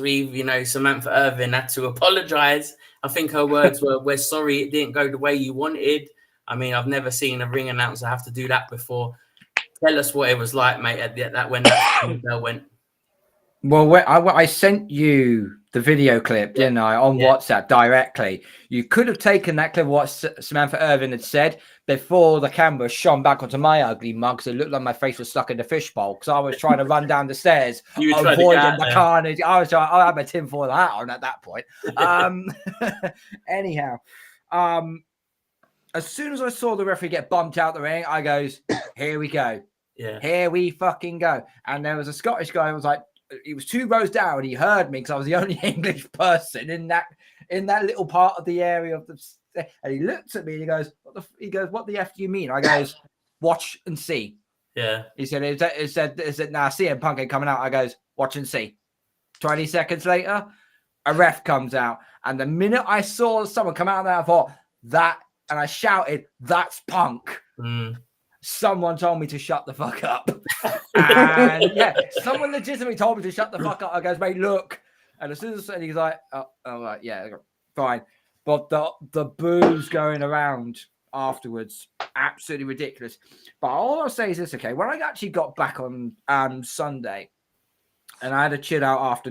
Samantha Irvin had to apologise. I think her words were, "We're sorry it didn't go the way you wanted." I mean, I've never seen a ring announcer have to do that before. Tell us what it was like, mate, when that bell went. Well, I sent you the video clip, didn't I, on WhatsApp directly. You could have taken that clip of what Samantha Irvin had said before the camera shone back onto my ugly mug, so it looked like my face was stuck in the fishbowl because I was trying to run down the stairs, avoiding the carnage. I had my tinfoil hat on at that point. Anyhow, as soon as I saw the referee get bumped out the ring, I goes, "Here we go. Yeah. Here we fucking go." And there was a Scottish guy who was like, he was 2 rows down, and he heard me because I was the only English person in that little part of the area of the. And he looked at me and he goes, "What the F do you mean?" I goes, "Watch and see." Yeah. He said, "Is that now CM Punk ain't coming out?" I goes, "Watch and see." 20 seconds later, a ref comes out, and the minute I saw someone come out there, I thought that, and I shouted, "That's Punk." Someone told me to shut the fuck up. And someone legitimately told me to shut the fuck up. I goes, "Mate, look." And as soon as he's like, "Oh, right, yeah, fine." But the boos going around afterwards, absolutely ridiculous. But all I'll say is this, okay? When I actually got back on Sunday, and I had a chilled out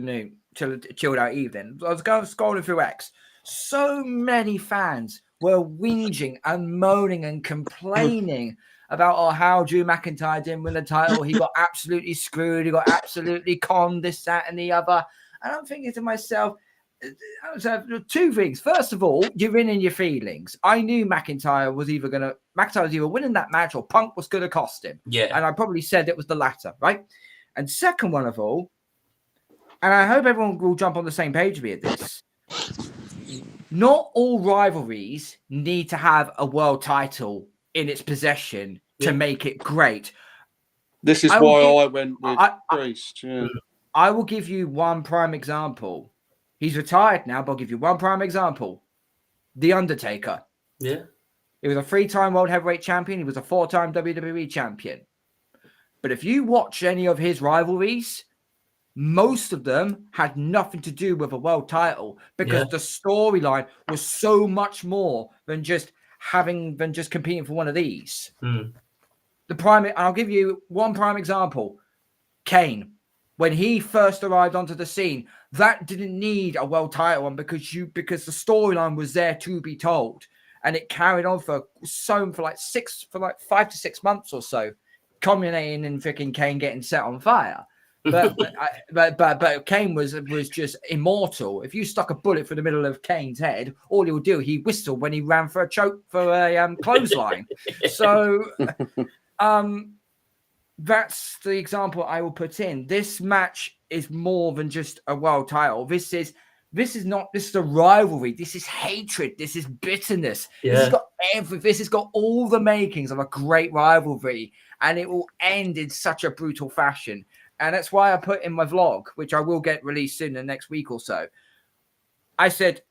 evening, I was scrolling through X. So many fans were whinging and moaning and complaining about how Drew McIntyre didn't win the title. He got absolutely screwed. He got absolutely conned, this, that, and the other. And I'm thinking to myself, 2 things. First of all, you're in your feelings. I knew McIntyre was either winning that match or Punk was going to cost him. Yeah. And I probably said it was the latter, right? And second one of all, and I hope everyone will jump on the same page with me at this, not all rivalries need to have a world title in its possession to make it great. This is why I went with Priest. I will give you one prime example. He's retired now, but I'll give you one prime example. The Undertaker. Yeah. He was a 3-time World Heavyweight Champion. He was a 4-time WWE Champion. But if you watch any of his rivalries, most of them had nothing to do with a world title because the storyline was so much more than just competing for one of these. I'll give you one prime example. Kane, when he first arrived onto the scene, that didn't need a world title one because the storyline was there to be told, and it carried on for 5 to 6 months or so, culminating in freaking Kane getting set on fire. But Kane was just immortal. If you stuck a bullet through the middle of Kane's head, all he would do, he whistled when he ran for a clothesline. So that's the example I will put in. This match is more than just a world title. This is a rivalry. This is hatred. This is bitterness. Yeah. This has got all the makings of a great rivalry, and it will end in such a brutal fashion. And that's why I put in my vlog, which I will get released soon in the next week or so. I said,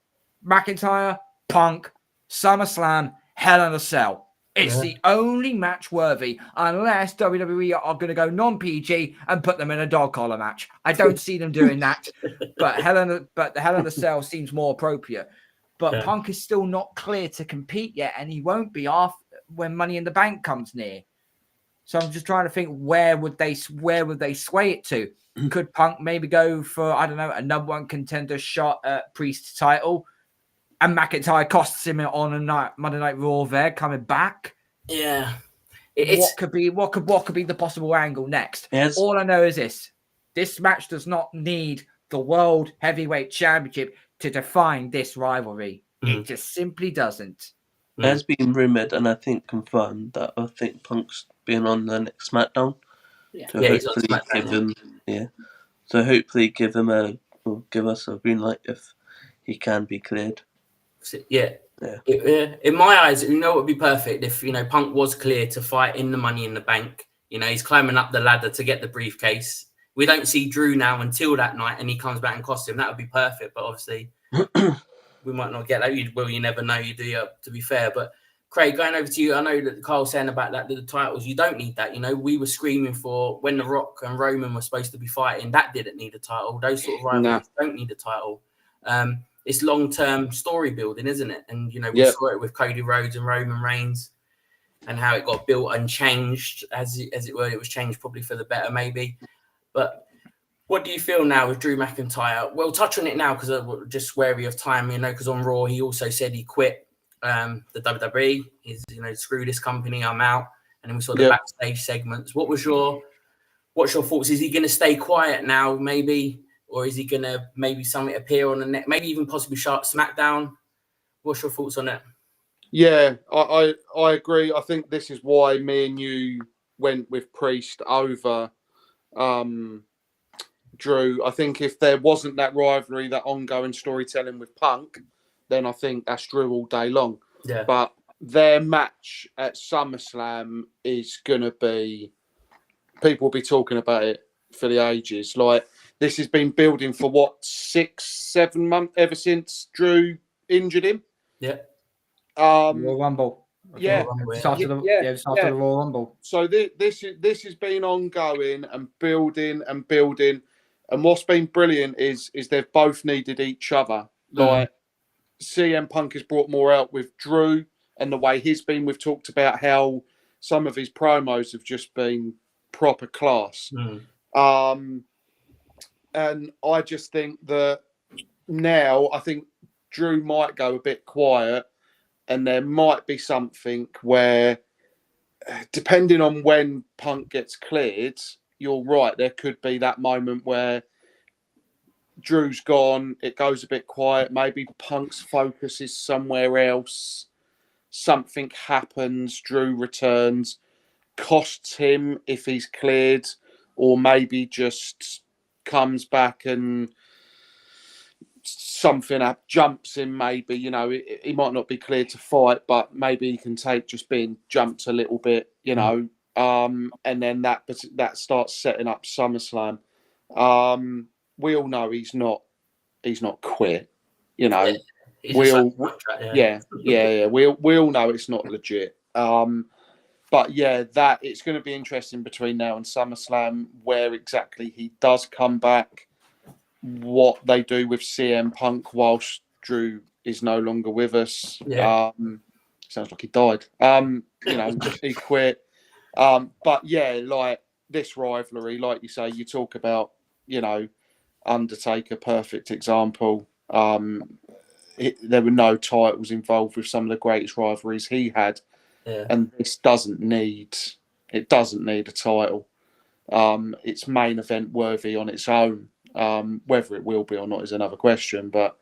McIntyre, Punk, SummerSlam, Hell in a Cell. It's the only match worthy, unless WWE are going to go non-PG and put them in a dog collar match. I don't see them doing that, but the Hell in a Cell seems more appropriate. But Punk is still not clear to compete yet, and he won't be when Money in the Bank comes near. So I'm just trying to think, where would they sway it to? Could Punk maybe go for, I don't know, a number 1 contender shot at Priest's title, and McIntyre costs him on a Monday Night Raw there coming back? Yeah. What could be the possible angle next? Yes. All I know is this match does not need the World Heavyweight Championship to define this rivalry. It just simply doesn't. It has been rumoured, and I think confirmed, that I think Punk's being on the next SmackDown. Yeah, So he's on hopefully SmackDown. So hopefully give us a green light if he can be cleared. Yeah. In my eyes, it would be perfect if Punk was clear to fight in the Money in the Bank. He's climbing up the ladder to get the briefcase. We don't see Drew now until that night, and he comes back and costs him. That would be perfect, but obviously we might not get that. You never know. You do, to be fair. But Craig, going over to you, I know that Carl's saying about that the titles, you don't need that. You know, we were screaming for when The Rock and Roman were supposed to be fighting, that didn't need a title. Those sort of rivalries don't need a title. It's long-term story building, isn't it? And, you know, we saw it with Cody Rhodes and Roman Reigns and how it got built and changed, as it were. It was changed probably for the better, maybe. But what do you feel now with Drew McIntyre? We'll touch on it now because I'm just wary of time, you know, because on Raw, he also said he quit the WWE. He's, you know, screw this company, I'm out. And then we saw the backstage segments. What's your thoughts? Is he going to stay quiet now, maybe? Or is he going to maybe something appear on the net, maybe even possibly SmackDown? What's your thoughts on it? Yeah, I agree. I think this is why me and you went with Priest over Drew. I think if there wasn't that rivalry, that ongoing storytelling with Punk, then I think that's Drew all day long. Yeah. But their match at SummerSlam is going to be... People will be talking about it for the ages. Like, this has been building for, 6-7 months, ever since Drew injured him? Yeah. Royal Rumble. Yeah. Started the Royal Rumble. So this has been ongoing and building and building. And what's been brilliant is they've both needed each other. Like, CM Punk has brought more out with Drew and the way he's been. We've talked about how some of his promos have just been proper class. And I just think that now, I think Drew might go a bit quiet, and there might be something where, depending on when Punk gets cleared, you're right, there could be that moment where Drew's gone, it goes a bit quiet, maybe Punk's focus is somewhere else, something happens, Drew returns, costs him if he's cleared, or maybe just comes back and something jumps him, maybe, you know, he might not be cleared to fight, but maybe he can take just being jumped a little bit, you know, and then that starts setting up SummerSlam. We all know he's not quit, you know. We all know it's not legit. But yeah, that it's going to be interesting between now and SummerSlam where exactly he does come back, what they do with CM Punk whilst Drew is no longer with us. Yeah. Sounds like he died. You know, he quit. But yeah, like this rivalry, like you say, you talk about, you know, Undertaker, perfect example. There were no titles involved with some of the greatest rivalries he had. Yeah. And this doesn't need a title. It's main event worthy on its own. Whether it will be or not is another question. But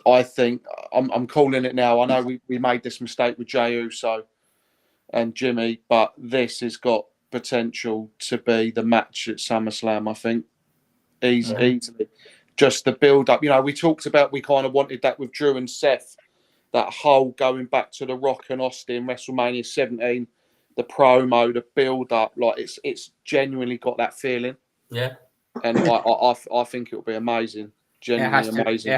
I think I'm calling it now. I know we made this mistake with Jey Uso and Jimmy, but this has got potential to be the match at SummerSlam. I think easily. Just the build up. You know, we talked about, we kind of wanted that with Drew and Seth. That whole going back to The Rock and Austin, WrestleMania 17, the promo, the build up, like it's genuinely got that feeling. Yeah, and I think it'll be amazing. Genuinely amazing.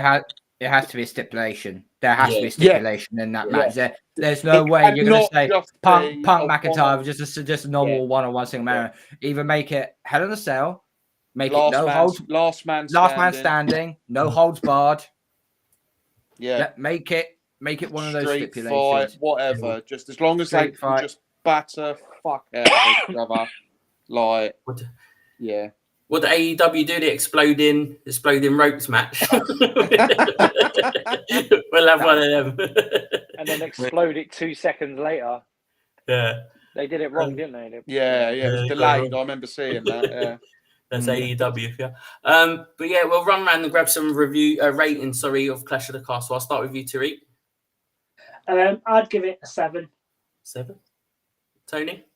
It has to be a stipulation. There has to be a stipulation in that match. There's no way you're going to say Punk McIntyre just a normal one-on-one single man. Either make it Hell in a Cell, make it last man standing, no holds barred. Yeah, make it one of those Street stipulations. Fight, whatever. Just as long as they can just batter fuck out of each other. Like, yeah. What the AEW do? The exploding ropes match. We'll have one of them. And then explode it 2 seconds later. Yeah. They did it wrong, didn't they? Yeah. It was delayed. I remember seeing that. Yeah. That's AEW. Yeah. But yeah, we'll run around and grab some ratings. Of Clash of the Castle. I'll start with you, Tariq. I'd give it a 7. 7. Tony.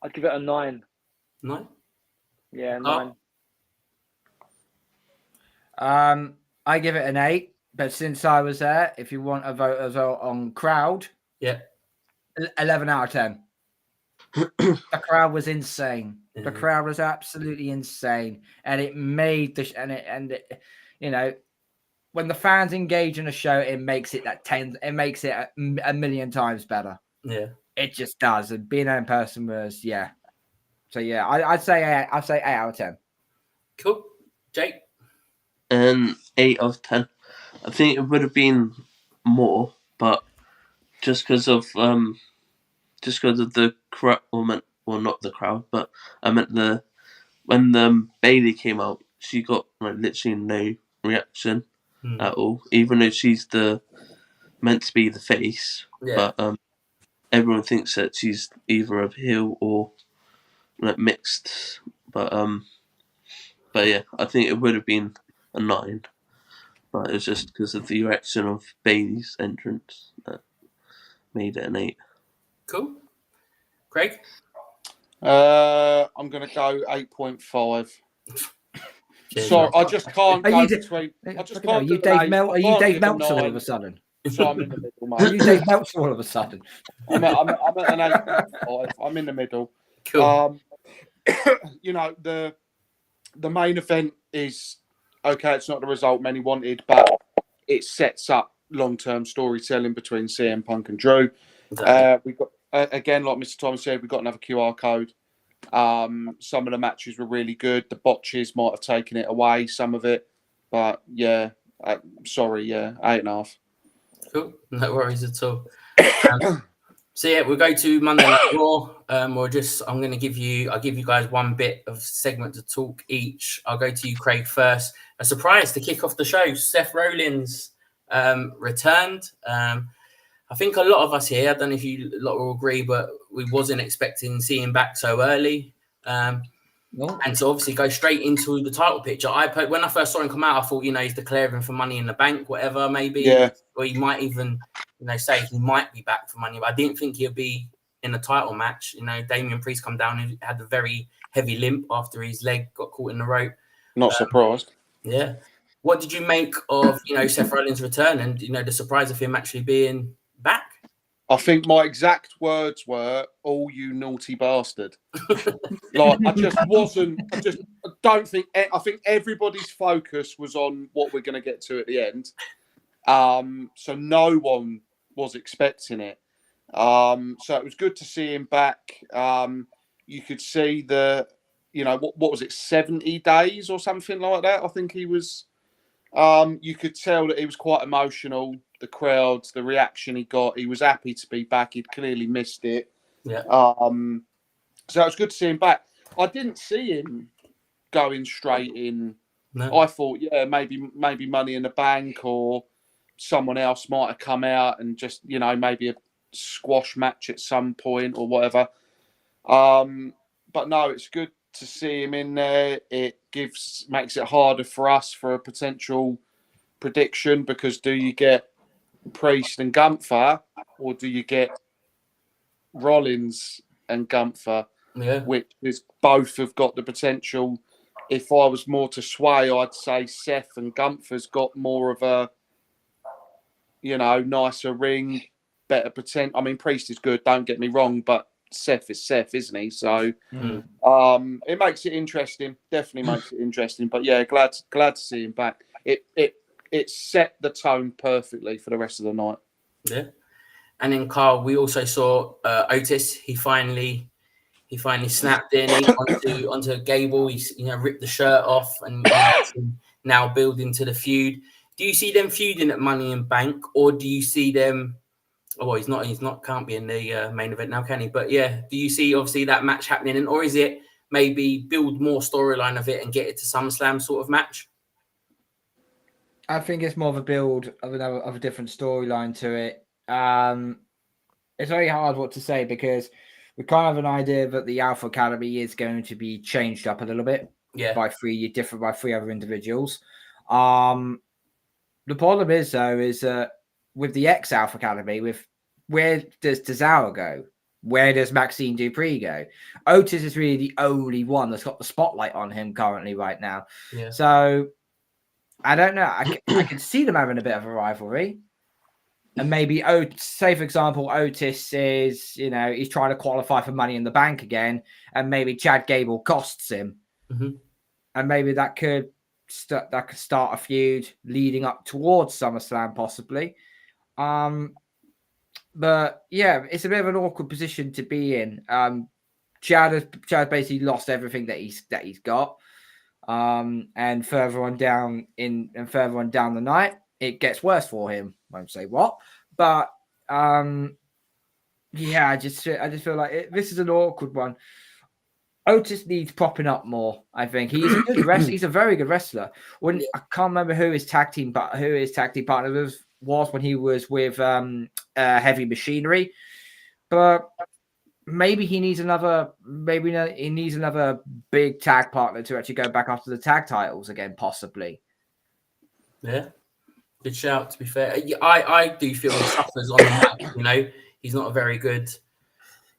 I'd give it a 9. 9. Yeah, 9. I give it an 8. But since I was there, if you want a vote as well on crowd, 11 out of 10. The crowd was insane. The crowd was absolutely insane, and it made you know, when the fans engage in a show, it makes it it makes it a million times better. Yeah. It just does. And being there in person was, yeah. So yeah, I'd say 8 out of 10. Cool. Jake? 8 out of 10. I think it would have been more, but just because of the crowd, not the crowd, but I meant when Bailey came out, she got like literally no reaction at all, even though she's meant to be the face. Yeah. But everyone thinks that she's either a heel or like mixed. But yeah, I think it would have been a 9. But it's just because of the reaction of Bailey's entrance that made it an 8. Cool. Craig? I'm going to go 8.5. Sorry, I just can't Are go you between. I just Are can't. you Dave Meltzer all of a sudden? So I'm in the middle, Are mate. you Dave Meltzer all of a sudden? I'm at an 8.5. I'm in the middle. Cool. You know, the main event is okay. It's not the result many wanted, but it sets up long-term storytelling between CM Punk and Drew. Exactly. We've got again, like Mr. Thomas said, we've got another QR code. Some of the matches were really good. The botches might have taken it away, some of it, but yeah. Sorry, yeah, 8.5. Cool. No worries at all. So yeah, we'll go to Monday Night Raw. I'm going to give you guys one bit of segment to talk each. I'll go to you, Craig, first. A surprise to kick off the show. Seth Rollins returned. I think a lot of us here, I don't know if you lot will agree, but we wasn't expecting seeing him back so early. And to obviously go straight into the title picture. When I first saw him come out, I thought, he's declaring for Money in the Bank, whatever, maybe. Yeah. Or he might even, say he might be back for Money. But I didn't think he'd be in a title match. Damian Priest come down and had a very heavy limp after his leg got caught in the rope. Not surprised. Yeah. What did you make of, Seth Rollins' return and, the surprise of him actually being back? I think my exact words were, "Oh, you naughty bastard." I think everybody's focus was on what we're going to get to at the end. So no one was expecting it. So it was good to see him back. You could see what was it, 70 days or something like that? I think he was, you could tell that he was quite emotional. The crowds, the reaction he got, he was happy to be back. He'd clearly missed it. Yeah. So it was good to see him back. I didn't see him going straight in. No. I thought, yeah, maybe Money in the Bank or someone else might have come out and just, maybe a squash match at some point or whatever. But no, it's good to see him in there. It makes it harder for us for a potential prediction, because do you get Priest and Gunther, or do you get Rollins and Gunther? Yeah. Which is both have got the potential. If I was more to sway, I'd say Seth and Gunther's got more of a, nicer ring, better potential. I mean, Priest is good, don't get me wrong, but Seth is Seth, isn't he? So it makes it interesting. Definitely makes it interesting. But yeah, glad to see him back. It set the tone perfectly for the rest of the night. Yeah. And then Carl, we also saw Otis. He finally snapped in onto Gable. He ripped the shirt off and now building to the feud. Do you see them feuding at Money in Bank, or do you see them? Oh, well, he's not can't be in the main event now, can he? But yeah, do you see obviously that match happening, or is it maybe build more storyline of it and get it to SummerSlam sort of match? I think it's more of a build of a different storyline to it. It's very hard what to say, because we kind of have an idea that the Alpha Academy is going to be changed up a little bit by three other individuals. The problem is though, is with the ex-Alpha Academy, where does Tozawa go? Where does Maxine Dupree go? Otis is really the only one that's got the spotlight on him currently right now. Yeah. So I don't know. I can see them having a bit of a rivalry. And maybe, say, for example, Otis is, he's trying to qualify for Money in the Bank again. And maybe Chad Gable costs him. Mm-hmm. And maybe that could that could start a feud leading up towards SummerSlam, possibly. But yeah, it's a bit of an awkward position to be in. Chad basically lost everything that he's got. And further on down the night, it gets worse for him. I won't say what, but yeah, I just feel like this is an awkward one. Otis needs propping up more. I think he's a good wrestler. He's a very good wrestler. I can't remember who his tag team partner was when he was with Heavy Machinery, but maybe he needs another. Maybe he needs another big tag partner to actually go back after the tag titles again, possibly. Yeah, good shout. To be fair, I do feel he suffers on the mic. You know, he's not a very good.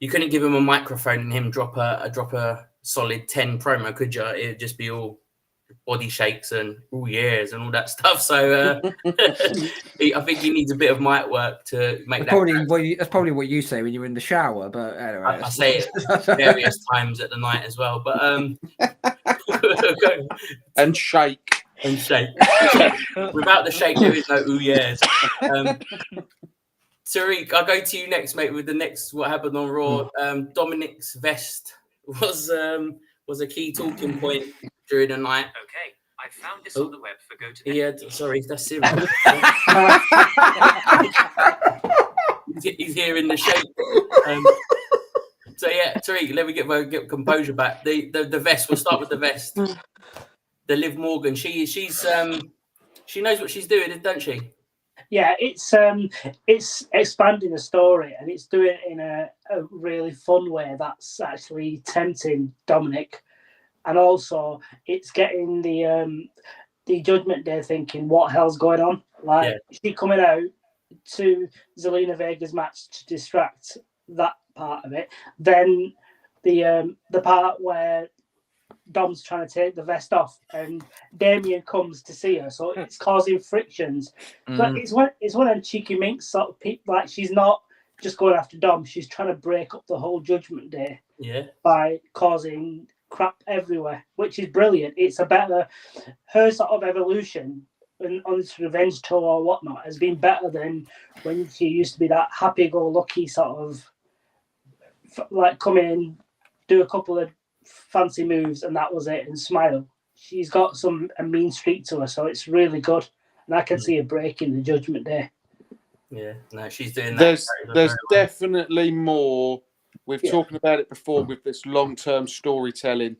You couldn't give him a microphone and him drop a solid 10 promo, could you? It'd just be all body shakes and oh yeahs and all that stuff. So I think he needs a bit of mic work to make that. That's probably what you say when you're in the shower. But anyway, I say it various times at the night as well. But and shake. Without the shake, there is no ooh yeahs. Tariq, I'll go to you next, mate, with the next what happened on Raw. Dominic's vest was a key talking point during the night. Okay, I found this on the web for go to. Yeah, sorry, that's Siri. He's here in the shape. So yeah, Tariq, let me get composure back. The vest. We'll start with the vest. The Liv Morgan. She knows what she's doing, don't she? Yeah, it's expanding the story, and it's doing it in a really fun way that's actually tempting Dominic, and also it's getting the Judgment Day thinking, what hell's going on? Like she coming out to Zelina Vega's match to distract that part of it. Then the part where Dom's trying to take the vest off, and Damien comes to see her, so it's causing frictions. But it's one of them cheeky minx sort of people. Like she's not just going after Dom; she's trying to break up the whole Judgment Day. Yeah. By causing crap everywhere, which is brilliant. It's a better her sort of evolution on this revenge tour or whatnot has been better than when she used to be that happy-go-lucky sort of like come in, do a couple of fancy moves and that was it, and smile. She's got a mean streak to her, so it's really good, and I can see a break in the Judgment Day. Yeah, no, she's doing that. There's definitely more. We've talked about it before with this long-term storytelling.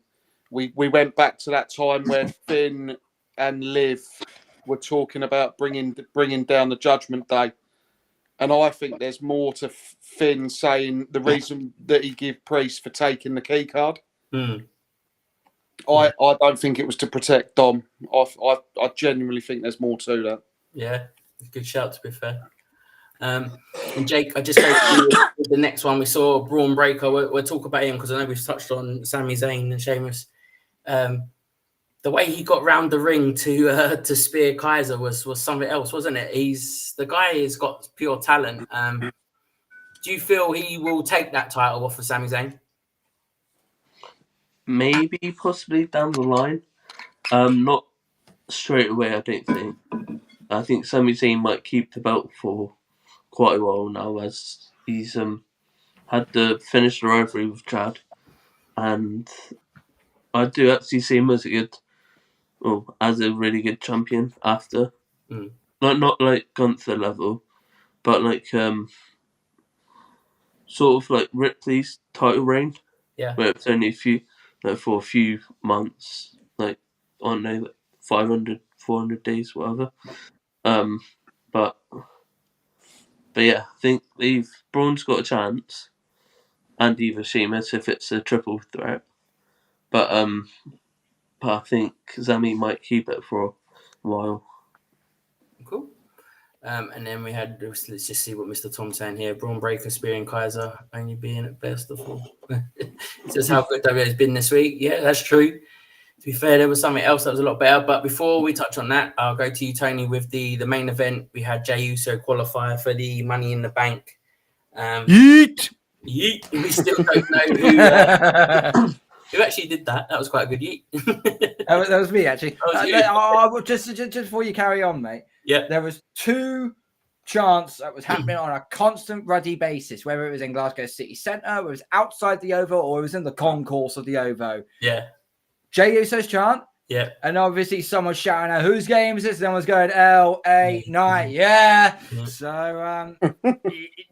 We went back to that time where Finn and Liv were talking about bringing down the Judgment Day, and I think there's more to Finn saying the reason that he gave Priest for taking the key card. I don't think it was to protect Dom. I genuinely think there's more to that. Yeah, good shout, to be fair. And Jake, I just go to the next one. We saw Braun Breaker. We'll talk about him because I know we've touched on Sami Zayn and Sheamus. The way he got round the ring to spear Kaiser was something else, wasn't it? The guy has got pure talent. Do you feel he will take that title off of Sami Zayn? Maybe, possibly down the line. Not straight away, I don't think. I think Sami Zayn might keep the belt for quite a while now, as he's had to finish the rivalry with Chad, and I do actually see him as a really good champion after. Not like Gunther level, but like sort of like Ripley's title reign. Yeah, where it's only for a few months, like I don't know, like 500, 400 days, whatever. But yeah, I think Braun's got a chance, and either Sheamus if it's a triple threat. But I think Sami might keep it for a while. Cool. And then we had, let's just see what Mr. Tom's saying here. Braun Breaker spearing Kaiser, only being at best of all. It's just how good WWE has been this week. Yeah, that's true. To be fair, there was something else that was a lot better. But before we touch on that, I'll go to you, Tony, with the main event. We had Jey Uso qualify for the Money in the Bank. Yeet! We still don't know who. Who actually did that? That was quite a good yeet. That was me, actually. Just before you carry on, mate. Yeah. There was 2 chants that was happening on a constant ruddy basis, whether it was in Glasgow City Centre, whether it was outside the OVO, or it was in the concourse of the OVO. Yeah. Jey Uso's chant. Yeah. And obviously someone's shouting out, whose game is this? And someone's going, LA Knight. Yeah. So,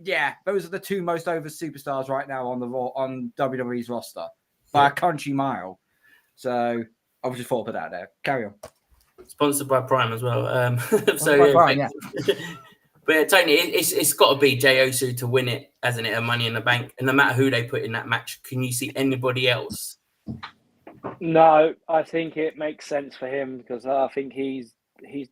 yeah, those are the 2 most over superstars right now on WWE's roster by a country mile. So, I was just thought of that there. Carry on. Sponsored by Prime as well. Prime, yeah. But Tony, it's got to be Jey Uso to win it, hasn't it? A Money in the Bank. And no matter who they put in that match, can you see anybody else? No, I think it makes sense for him because I think he's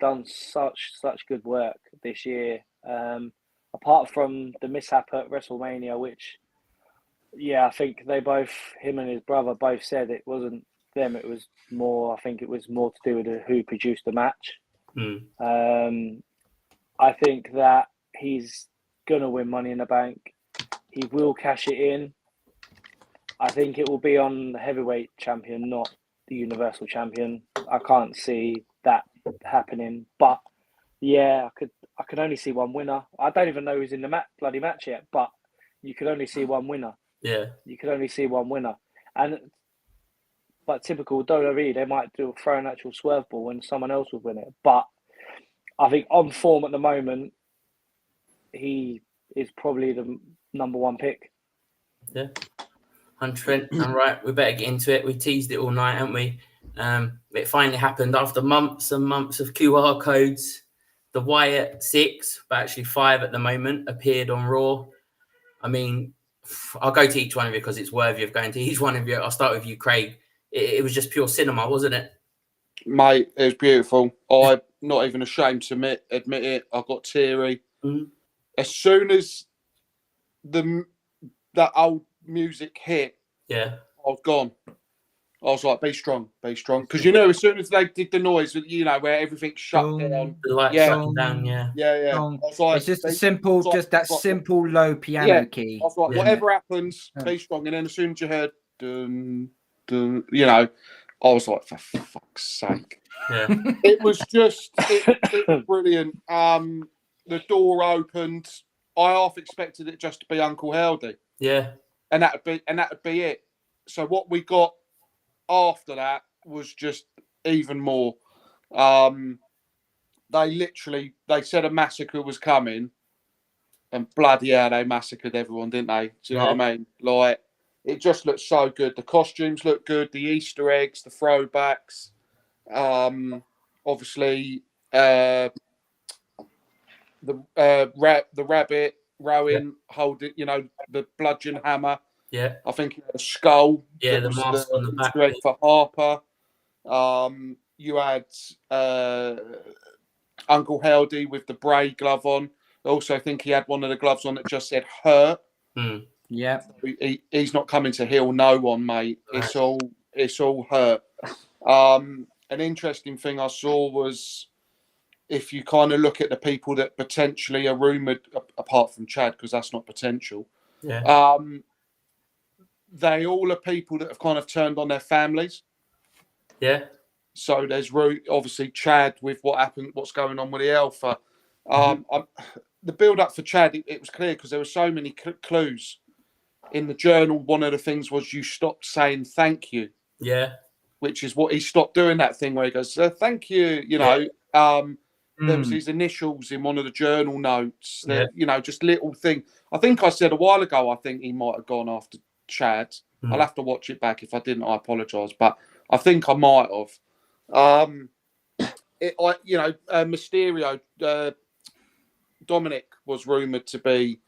done such good work this year. Apart from the mishap at WrestleMania, which, I think him and his brother both said it wasn't them. It was more. I think it was more to do with who produced the match. I think that he's gonna win Money in the Bank. He will cash it in. I think it will be on the heavyweight champion, not the Universal champion. I can't see that happening. But I could only see one winner. I don't even know who's in the bloody match yet. But you could only see one winner. Yeah, you could only see one winner. But typical WWE, they might throw an actual swerve ball and someone else would win it. But I think on form at the moment, he is probably the number 1 pick. Yeah. 100%. I'm right. We better get into it. We teased it all night, haven't we? It finally happened after months and months of QR codes. The Wyatt 6, but actually 5 at the moment, appeared on Raw. I mean, I'll go to each one of you because it's worthy of going to each one of you. I'll start with you, Craig. It was just pure cinema, wasn't it? Mate, it was beautiful. I'm not even ashamed to admit it. I got teary. As soon as that old music hit, I was gone. I was like, be strong. Because, as soon as they did the noise, where everything shut down. The lights shutting down, Yeah. I was like, it's just a simple, simple low piano key. I was like, whatever happens, be strong. And then as soon as you heard, dun, dun, I was like, for fuck's sake. Yeah. It was brilliant. The door opened. I half expected it just to be Uncle Howdy. Yeah. And that would be it. So what we got after that was just even more. They said a massacre was coming, and bloody hell, they massacred everyone, didn't they? Do you know what I mean? Like, it just looked so good. The costumes looked good, the Easter eggs, the throwbacks. Obviously, the rabbit rowing, holding, the bludgeon hammer. Yeah, I think he had a skull. Yeah, the mask on the back for Harper. You had Uncle Howdy with the Bray glove on. I also think he had one of the gloves on that just said "hurt." Yeah, he's not coming to heal no one, mate. Right. It's all hurt. An interesting thing I saw was, if you kind of look at the people that potentially are rumoured, apart from Chad, because that's not potential, they all are people that have kind of turned on their families. Yeah. So there's obviously Chad with what's going on with the Alpha. The build-up for Chad, it was clear because there were so many clues. In the journal, one of the things was you stopped saying thank you. Yeah. Which is what he stopped doing, that thing where he goes, thank you, There was his initials in one of the journal notes. That, just little thing. I think I said a while ago, I think he might have gone after Chad. I'll have to watch it back. If I didn't, I apologise. But I think I might have. Mysterio, Dominic was rumoured to be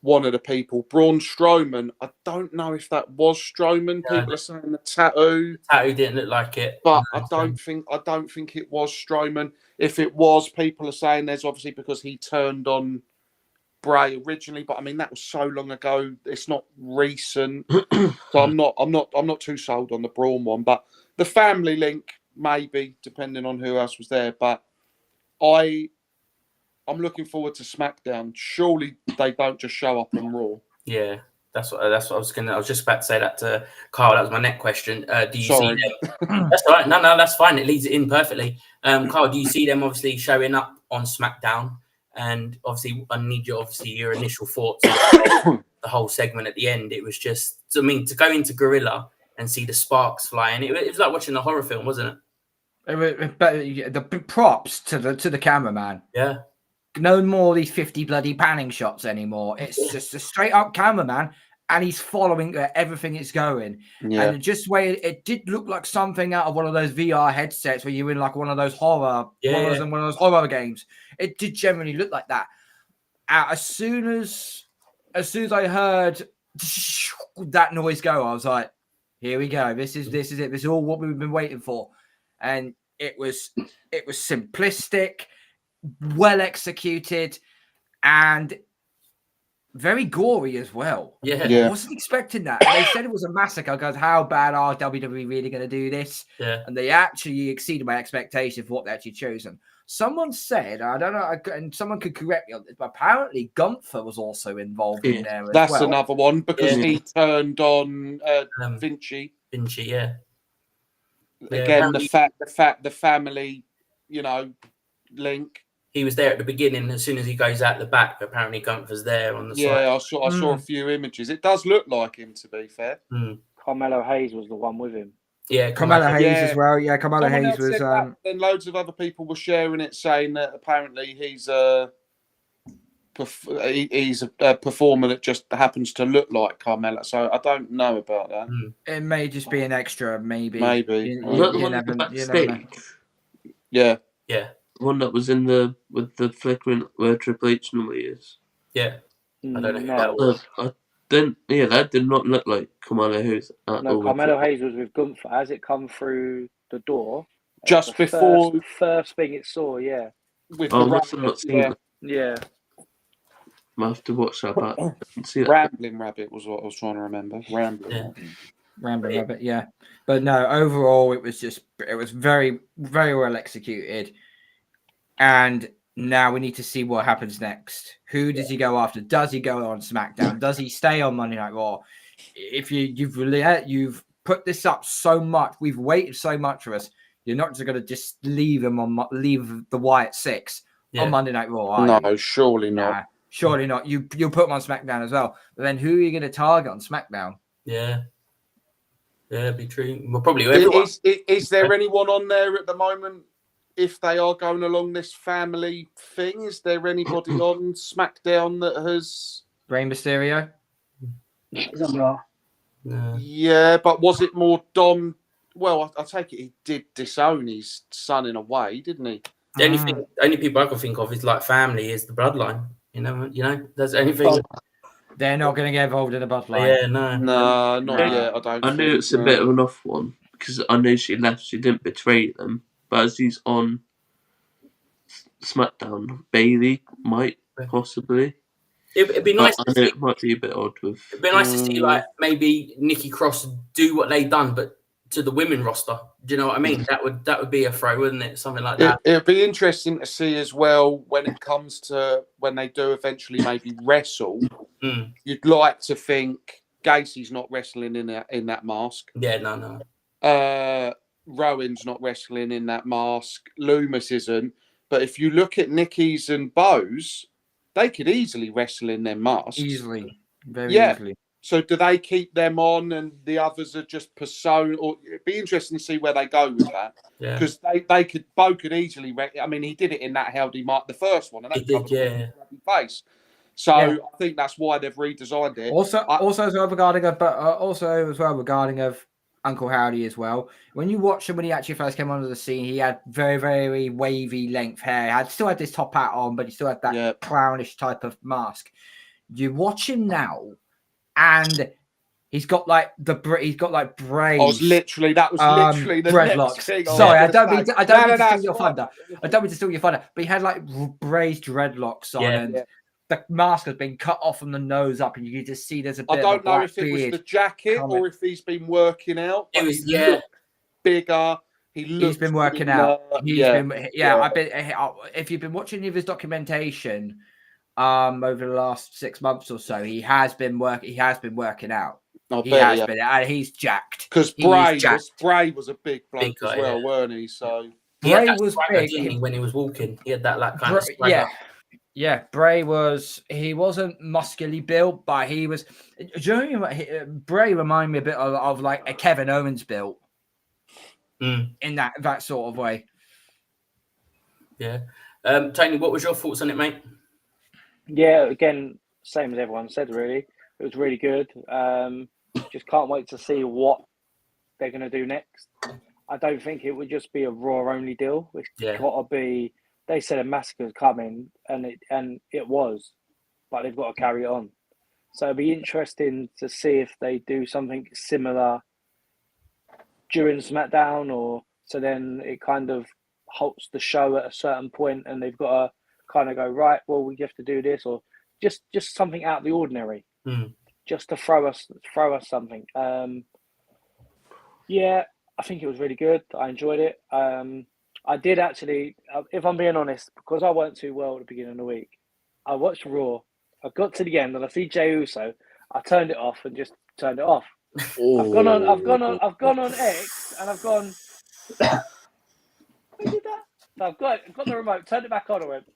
one of the people. Braun Strowman, I don't know if that was Strowman. People are saying the tattoo. The tattoo didn't look like it. But I don't think it was Strowman. If it was, people are saying there's obviously because he turned on Bray originally, but I mean that was so long ago. It's not recent. So I'm not too sold on the Braun one. But the family link, maybe, depending on who else was there. But I'm looking forward to SmackDown. Surely they don't just show up on Raw. Yeah, That's what I was gonna. I was just about to say that to Carl. That was my next question. Do you Sorry. see them? That's all right. No, that's fine. It leads it in perfectly. Carl, do you see them obviously showing up on SmackDown? And obviously, I need your initial thoughts on the whole segment at the end. It was just, I mean, to go into Gorilla and see the sparks flying. It was like watching a horror film, wasn't it? But the props to the cameraman. Yeah. No more of these 50 bloody panning shots anymore. It's just a straight up cameraman, and he's following everything it's going. Yeah. And just way it did look like something out of one of those VR headsets where you're in like one of those horror, one of those horror games. It did generally look like that. As soon as I heard that noise go, I was like, "Here we go. This is it. This is all what we've been waiting for." And it was simplistic, well executed, and very gory as well. Yeah. I wasn't expecting that. They said it was a massacre. Because how bad are WWE really going to do this? Yeah. And they actually exceeded my expectation for what they actually chosen. Someone said, I don't know, and someone could correct me on this, but apparently Gunther was also involved in there as That's well. another one because he turned on Vinci. Vinci, yeah. Again, the family, link. He was there at the beginning. As soon as he goes out the back, apparently Gunther's there on the side. Yeah, I saw a few images. It does look like him, to be fair. Carmelo Hayes was the one with him. Yeah, Carmelo Hayes as well. Yeah, Carmelo Hayes was. Then loads of other people were sharing it, saying that apparently he's a performer that just happens to look like Carmelo. So I don't know about that. It may just be an extra, maybe. Was that the one backstage? Yeah. Yeah. The one that was with the flickering where Triple H normally is. Yeah. I don't know who that was. That did not look like Carmelo Hayes. Carmelo Hayes was with Gunther. As it come through the door, just before first thing it saw, yeah. With I must have not seen that. Yeah. I have to watch that back. See that. Rambling Rabbit was what I was trying to remember. Rambling Rabbit, yeah. But no, overall, it was very, very well executed. And now we need to see what happens next. Who does he go after? Does he go on SmackDown? Does he stay on Monday Night Raw? If you've put this up so much, we've waited so much for us. You're not just going to just leave the Wyatt 6 on Monday Night Raw. Are you? Surely not. Nah, surely not. You'll put him on SmackDown as well. But then who are you going to target on SmackDown? Yeah, be true. Well, probably everyone. Is there anyone on there at the moment? If they are going along this family thing, is there anybody on SmackDown that has Rey Mysterio? No. Yeah, but was it more Dom? Well, I take it he did disown his son in a way, didn't he? The only people I can think of is like family is the bloodline. You know, that's the only thing. They're not going to get involved in the bloodline. Yeah, no, not yet. I don't. I knew it's a bit of an off one because I knew she left. She didn't betray them. But as he's on SmackDown, Bailey might possibly. It'd be nice. I know it might be a bit odd with. It'd be nice to see like maybe Nikki Cross do what they've done, but to the women roster. Do you know what I mean? That would be a throw, wouldn't it? Something like that. It'd be interesting to see as well when it comes to when they do eventually maybe wrestle. You'd like to think Gacy's not wrestling in that mask. Yeah, no. Rowan's not wrestling in that mask. Loomis isn't. But if you look at Nikki's and Bo's, they could easily wrestle in their masks. Easily. Very easily. So do they keep them on and the others are just persona? Or it'd be interesting to see where they go with that. Because Bo could easily. I mean, he did it in that How Do You Mark the first one, and that he did, face. So I think that's why they've redesigned it. Also as well regarding Uncle Howdy as well. When you watch him when he actually first came onto the scene, he had very, very wavy length hair. He still had this top hat on, but he still had that clownish type of mask. You watch him now, and he's got like braids. That was literally the dreadlocks. Sorry, I don't mean to steal your thunder. I don't mean to steal your thunder, but he had like braids dreadlocks on, and the mask has been cut off from the nose up, and you can just see there's a bit. I don't know if it was the jacket or if he's been working out. It was bigger. He's been working out. If you've been watching any of his documentation, over the last 6 months or so. He has been working out. I He bet has been, and he's jacked. Because Bray was a big bloke Big guy, as well, weren't he? So he had Bray that was swagger, big. didn't he, when he was walking? He had that like kind of swagger. Yeah, Bray was. He wasn't muscularly built, but he was. Do you know, Bray reminded me a bit of like a Kevin Owens built in that sort of way. Yeah. Tony, what was your thoughts on it, mate? Yeah, again, same as everyone said, really. It was really good. Just can't wait to see what they're going to do next. I don't think it would just be a Raw only deal. It's got to be. They said a massacre's coming, and it was, but they've got to carry it on. So it'd be interesting to see if they do something similar during SmackDown, or so then it kind of halts the show at a certain point, and they've got to kind of go, right, well, we have to do this, or just something out of the ordinary, just to throw us something. Yeah, I think it was really good. I enjoyed it. I did actually, if I'm being honest, because I weren't too well at the beginning of the week, I watched Raw. I got to the end and I see Jey Uso. I turned it off and just turned it off. I've gone on X and I've gone. Who did that? So I've got the remote, turned it back on. I went,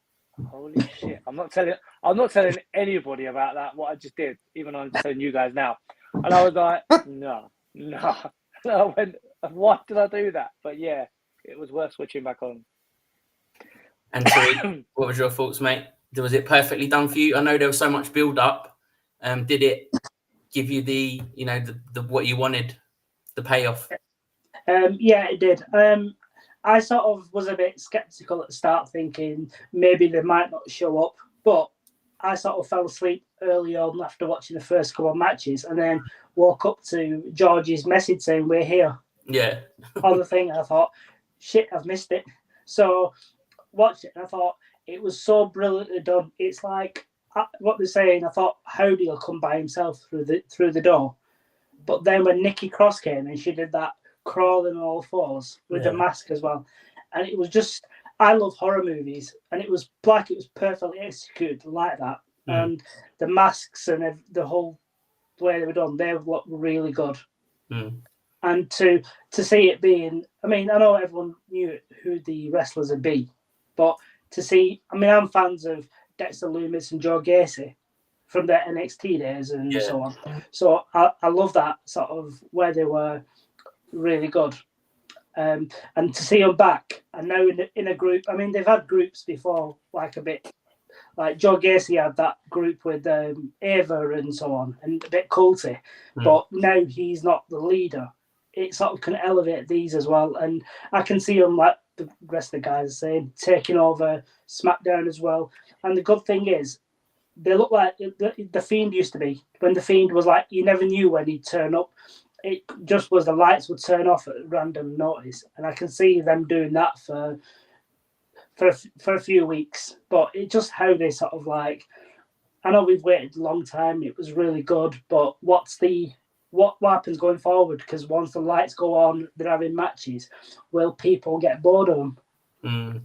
holy shit! I'm not telling anybody about that. What I just did, even though I'm telling you guys now. And I was like, no. And I went, why did I do that? But yeah, it was worth switching back on. And Sheree, what was your thoughts, mate? Was it perfectly done for you? I know there was so much build up. Did it give you the what you wanted, the payoff? Yeah, it did. I sort of was a bit skeptical at the start, thinking maybe they might not show up, but I sort of fell asleep early on after watching the first couple of matches, and then woke up to George's message saying we're here. Yeah. On the thing, and I thought, shit, I've missed it. So watched it, and I thought it was so brilliantly done. It's like what they're saying. I thought Howdy will come by himself through the door, but then when Nikki Cross came and she did that crawling on all fours with the mask as well, and it was just, I love horror movies, and it was like it was perfectly executed like that, and the masks and the whole way they were done, they looked really good. And to see it being, I mean, I know everyone knew who the wrestlers would be, but to see, I mean, I'm fans of Dexter Lumis and Joe Gacy from their NXT days and so on. So I love that sort of where they were really good. And to see them back, and now in a group, I mean, they've had groups before, like a bit, like Joe Gacy had that group with Ava and so on, and a bit culty, but now he's not the leader. It sort of can elevate these as well, and I can see them, like the rest of the guys are saying, taking over SmackDown as well. And the good thing is, they look like the Fiend used to be. When the Fiend was like, you never knew when he'd turn up. It just was the lights would turn off at random notice, and I can see them doing that for a few weeks. But it's just how they sort of like. I know we've waited a long time. It was really good, but what happens going forward? Because once the lights go on, they're having matches. Will people get bored of them? And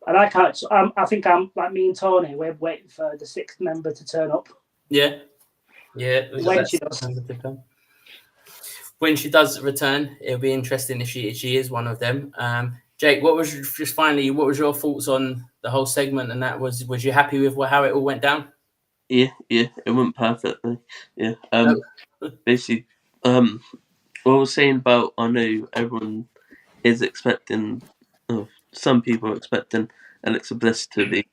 I can't. I think I'm like me and Tony. We're waiting for the sixth member to turn up. Yeah. When she does. When she does return, it'll be interesting if she is one of them. Jake, what was your thoughts on the whole segment? And that was you happy with how it all went down? Yeah, it went perfectly. Yeah. Basically, what I was saying about, I know everyone is expecting, some people are expecting Alexa Bliss to be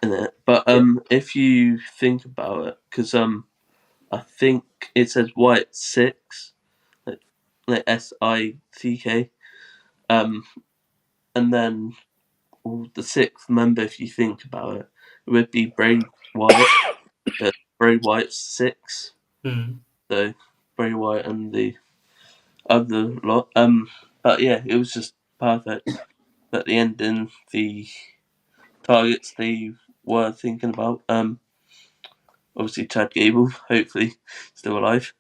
in it, but if you think about it, because I think it says White 6, like SICK, and then the sixth member, if you think about it, would be Bray Wyatt. Bray Wyatt's 6, so Bray Wyatt and the other lot. But yeah, it was just perfect. At the end, in the targets they were thinking about, obviously Chad Gable, hopefully still alive.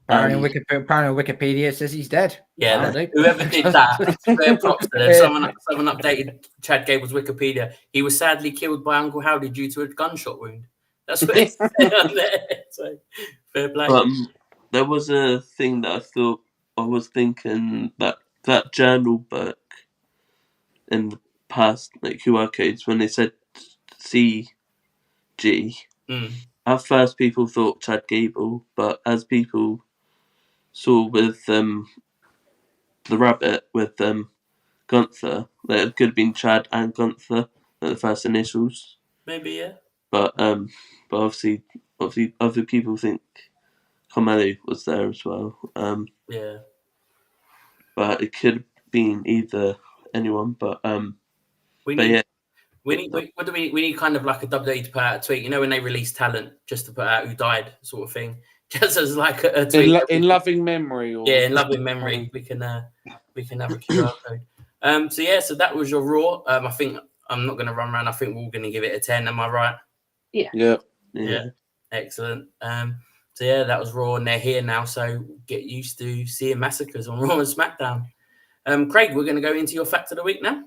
Apparently, Wikipedia says he's dead. Yeah, apparently. whoever did that, fair props to them. Someone updated Chad Gable's Wikipedia. He was sadly killed by Uncle Howdy due to a gunshot wound. That's what it said on there. So, fair play. There was a thing that I was thinking that journal book in the past, like QR codes, when they said CG, at first people thought Chad Gable, but as people saw with the rabbit with Gunther, that it could have been Chad and Gunther at the first initials. Maybe, yeah. But obviously other people think Carmelo was there as well. Yeah. But it could have been either anyone. But we need kind of like a WWE to put out a tweet. You know when they release talent just to put out who died, sort of thing, just as like a tweet in loving memory. Or... Yeah, in loving memory, we can have a QR code. So that was your Raw. I think I'm not going to run around. I think we're all going to give it a 10. Am I right? Yeah. Excellent. That was Raw, and they're here now. So get used to seeing massacres on Raw and SmackDown. Craig, we're going to go into your fact of the week now.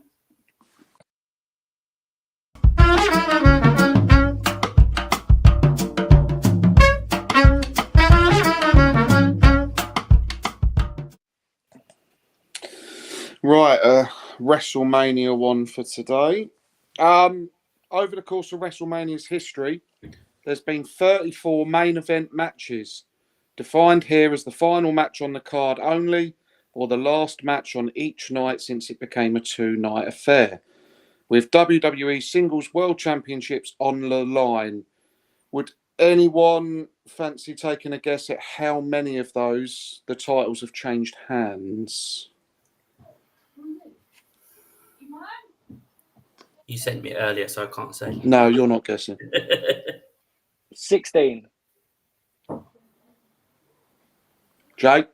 Right, WrestleMania one for today. Over the course of WrestleMania's history, there's been 34 main event matches, defined here as the final match on the card only, or the last match on each night since it became a 2-night affair, with WWE Singles World Championships on the line. Would anyone fancy taking a guess at how many of those the titles have changed hands? You sent me earlier, so I can't say. No, you're not guessing. 16. Jake?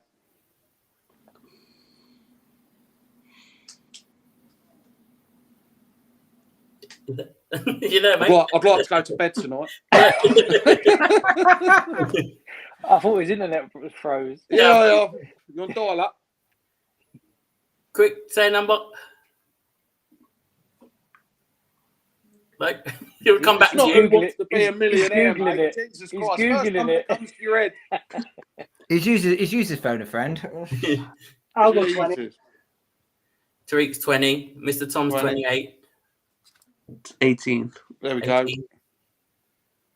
You know, mate. I'd like to go to bed tonight. I thought his internet was froze. Yeah. You'll dial up. Quick, say a number. Like, he'll come back to you. Who wants to be a millionaire, Googling mate? it. Jesus He's Christ. Googling it. Comes to your head. He's used his phone, a friend. I'll go 20. Jesus. Tariq's 20. Mr. Tom's 28. 18. There we go. 18.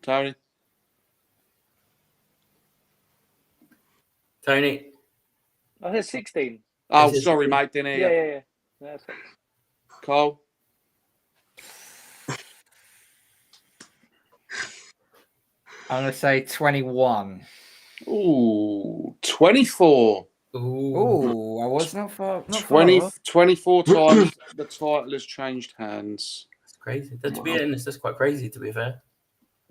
Tony? Tony? I said 16. Oh, sorry, mate. Didn't hear you. Yeah. That's it. Cole? I'm going to say 21. Ooh, 24. Ooh, I was not far. 24 times the title has changed hands. That's crazy. To be honest, that's quite crazy, to be fair.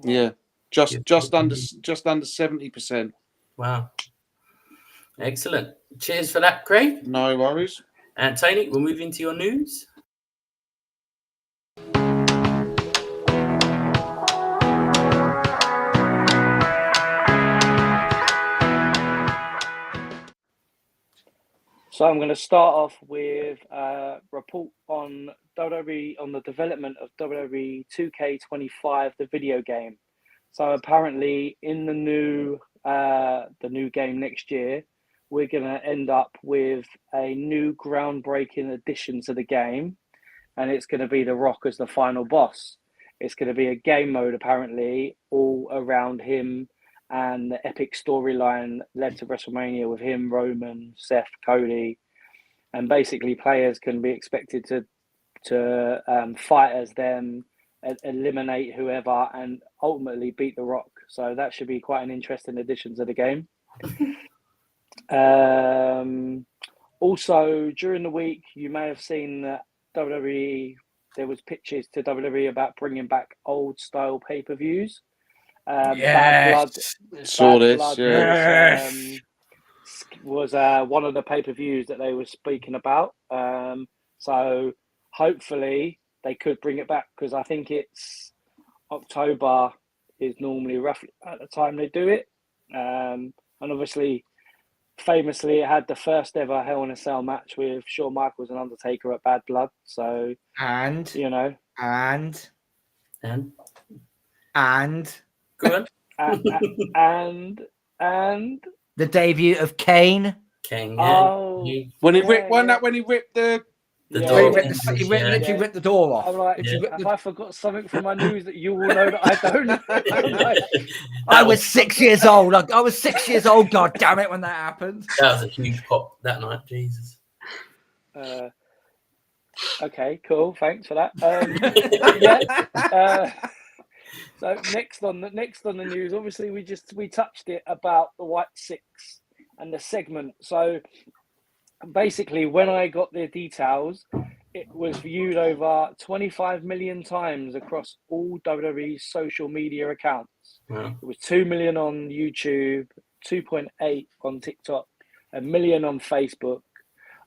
Yeah. Just under 70%. Wow. Excellent. Cheers for that, Craig. No worries. And Tony, we'll move into your news. So I'm going to start off with a report on WWE, on the development of WWE 2K25, the video game. So apparently, in the new game next year, we're going to end up with a new groundbreaking addition to the game, and it's going to be The Rock as the final boss. It's going to be a game mode, apparently, all around him and the epic storyline led to WrestleMania with him, Roman, Seth, Cody, and basically players can be expected to fight as them, eliminate whoever, and ultimately beat The Rock. So that should be quite an interesting addition to the game. Also, during the week, you may have seen that WWE, there was pitches to WWE about bringing back old style pay-per-views. Bad Blood, Saw this, was one of the pay-per-views that they were speaking about. So hopefully they could bring it back, because I think it's October is normally roughly at the time they do it. And obviously famously, it had the first ever Hell in a Cell match with Shawn Michaels and Undertaker at Bad Blood. So, And you know, and And go on. and the debut of Kane. King, yeah. oh, When he yeah, ripped, when yeah. that when he ripped the The Yeah. door. He hinges, yeah. literally ripped the door off. I'm like, Literally ripped have the- I forgot something from my news that you will know that I don't? I'm like, I was 6 years old. I was 6 years old. God damn it! When that happened. That was a huge pop that night. Jesus. okay, cool. Thanks for that. Yeah. So next on the news, obviously we touched it about the White Six and the segment. So basically, when I got the details, it was viewed over 25 million times across all WWE social media accounts. Wow. It was 2 million on YouTube, 2.8 on TikTok, 1 million on Facebook,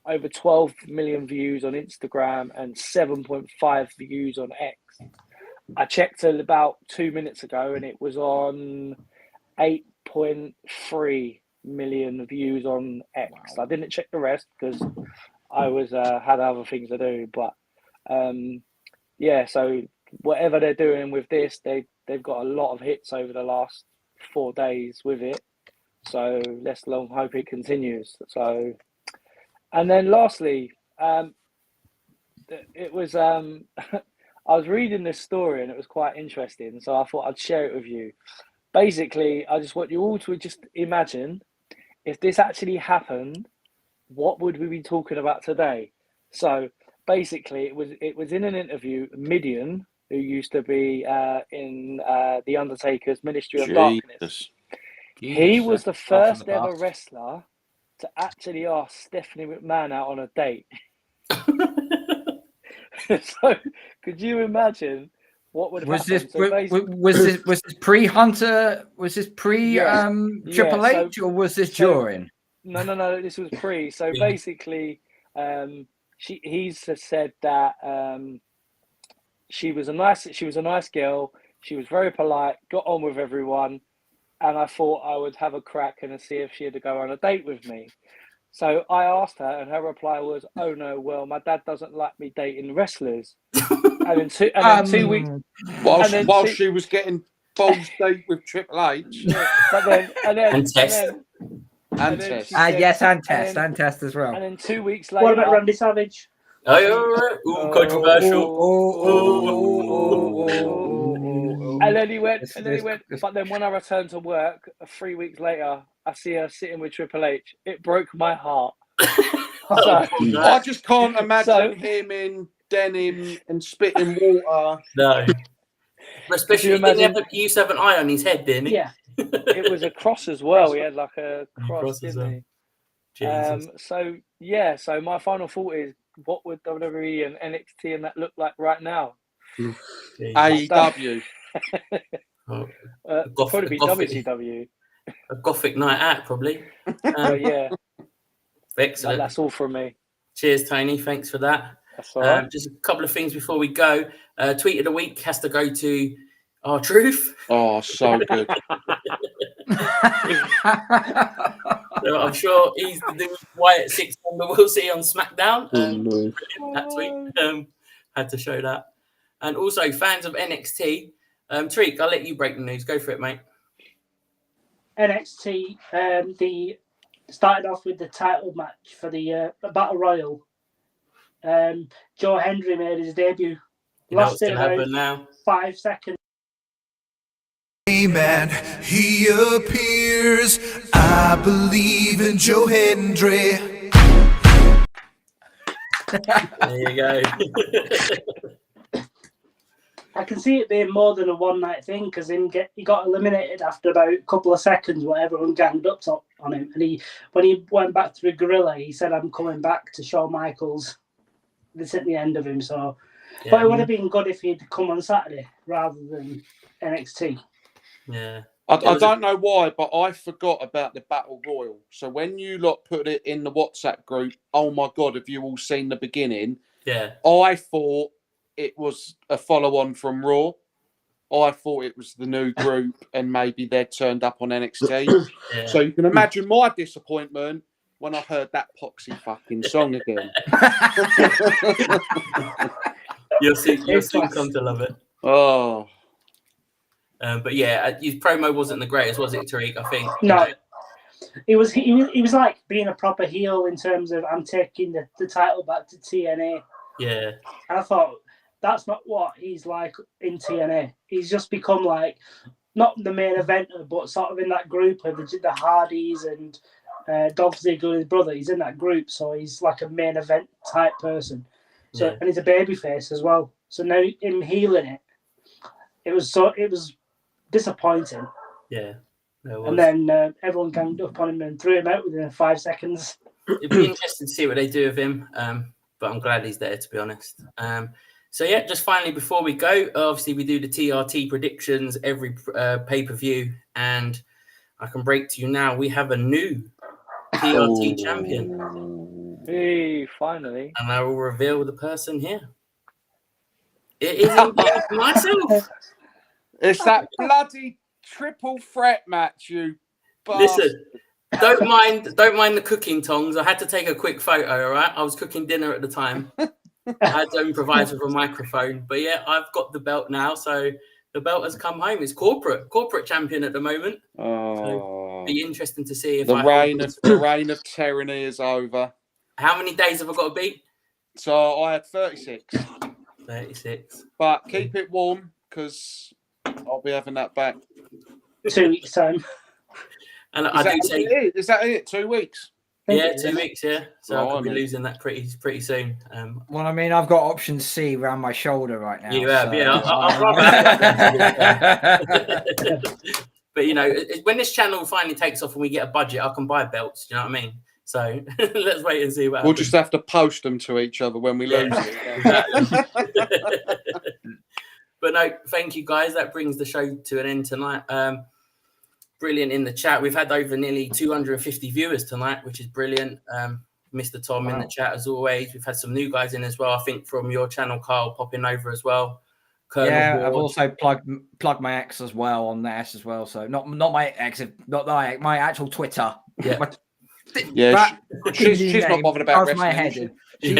over 12 million views on Instagram, and 7.5 views on X. I checked it about 2 minutes ago, and it was on 8.3 million views on X. Wow. I didn't check the rest because I was had other things to do. But yeah, so whatever they're doing with this, they've got a lot of hits over the last 4 days with it. So let's long hope it continues. So, and then lastly, it was I was reading this story and it was quite interesting, so I thought I'd share it with you. Basically, I just want you all to just imagine if this actually happened, what would we be talking about today? So basically, it was in an interview, Midian, who used to be in the Undertaker's Ministry of Darkness. He was the first ever wrestler to actually ask Stephanie McMahon out on a date. So, could you imagine what would happen? Was this pre-Hunter? Was this pre Triple H, or was this during? No. This was pre. So basically, he's said that she was a nice girl. She was very polite, got on with everyone, and I thought I would have a crack and see if she had to go on a date with me. So I asked her, and her reply was, "Oh no, well, my dad doesn't like me dating wrestlers." And then 2 weeks, while she was getting Ball's date with Triple H, and Test as well. And then 2 weeks later, what about Randy Savage? Controversial. And then he went. But then when I returned to work 3 weeks later, I see her sitting with Triple H. It broke my heart. So, I just can't imagine him in denim and spitting water. No. Especially he used to have an eye on his head, didn't he? Yeah. It was a cross as well. He had like a cross, didn't he? So my final thought is, what would WWE and NXT and that look like right now? AEW. Probably be WCW. A gothic night out, probably. Yeah. Excellent. That's all from me. Cheers, Tony. Thanks for that. That's all right. Just a couple of things before we go. Tweet of the week has to go to R-Truth. Oh, so good. So I'm sure he's the new Wyatt Six member we'll see on SmackDown. That tweet had to show that. And also, fans of NXT, Tariq, I'll let you break the news. Go for it, mate. NXT, the started off with the title match for the Battle Royal. Joe Hendry made his debut. Lost it about 5 seconds. Man, he appears. I believe in Joe Hendry. There you go. I can see it being more than a one-night thing because he got eliminated after about a couple of seconds when everyone ganged up on him. And when he went back to the gorilla, he said, "I'm coming back to Shawn Michaels." This at the end of him. So, yeah, but it would have been good if he'd come on Saturday rather than NXT. Yeah. I don't know why, but I forgot about the Battle Royal. So when you lot put it in the WhatsApp group, oh my God, have you all seen the beginning? Yeah. I thought it was a follow-on from Raw. I thought it was the new group and maybe they'd turned up on NXT. Yeah. So you can imagine my disappointment when I heard that poxy fucking song again. You'll soon come to love it. Oh. But yeah, his promo wasn't the greatest, was it, Tariq? I think. No. It was he was like being a proper heel in terms of I'm taking the title back to TNA. Yeah. And I thought that's not what he's like in TNA. He's just become like not the main eventer, but sort of in that group of the Hardys and Dolph Ziggler and his brother. He's in that group, so he's like a main event type person. So Yeah. and he's a babyface as well. So now him healing it was disappointing. Yeah. And then everyone ganged up on him and threw him out within 5 seconds. It'd be interesting to see what they do with him, but I'm glad he's there, to be honest. So yeah, just finally before we go, obviously we do the TRT predictions every pay-per-view, and I can break to you now, we have a new TRT champion. Hey, finally. And I will reveal the person here. It is indeed myself. It's that bloody triple threat match, you bastard. Listen, don't mind the cooking tongs. I had to take a quick photo, all right? I was cooking dinner at the time. I had to improvise with a microphone. But yeah, I've got the belt now, so the belt has come home. It's corporate champion at the moment. So be interesting to see if the reign of tyranny is over. How many days have I got to beat? So I had 36. 36. But keep it warm because I'll be having that back. 2 weeks time. And is that it? 2 weeks? Yeah, 2 weeks. Yeah, so Right, I'll be losing that pretty soon. Well, I mean, I've got option C around my shoulder right now. You have, so, yeah. I'll rather have that. But you know, when this channel finally takes off and we get a budget, I can buy belts. Do you know what I mean? So let's wait and see what happens. We'll just have to post them to each other when we lose it. But no, thank you guys. That brings the show to an end tonight. Brilliant in the chat. We've had over nearly 250 viewers tonight, which is brilliant. Mr. Tom in the chat as always. We've had some new guys in as well. I think from your channel, Carl, popping over as well. Colonel Ward. I've also plugged my ex as well on the S as well. So not my ex, not my actual Twitter. Yeah. She's not bothered about wrestling. My head. She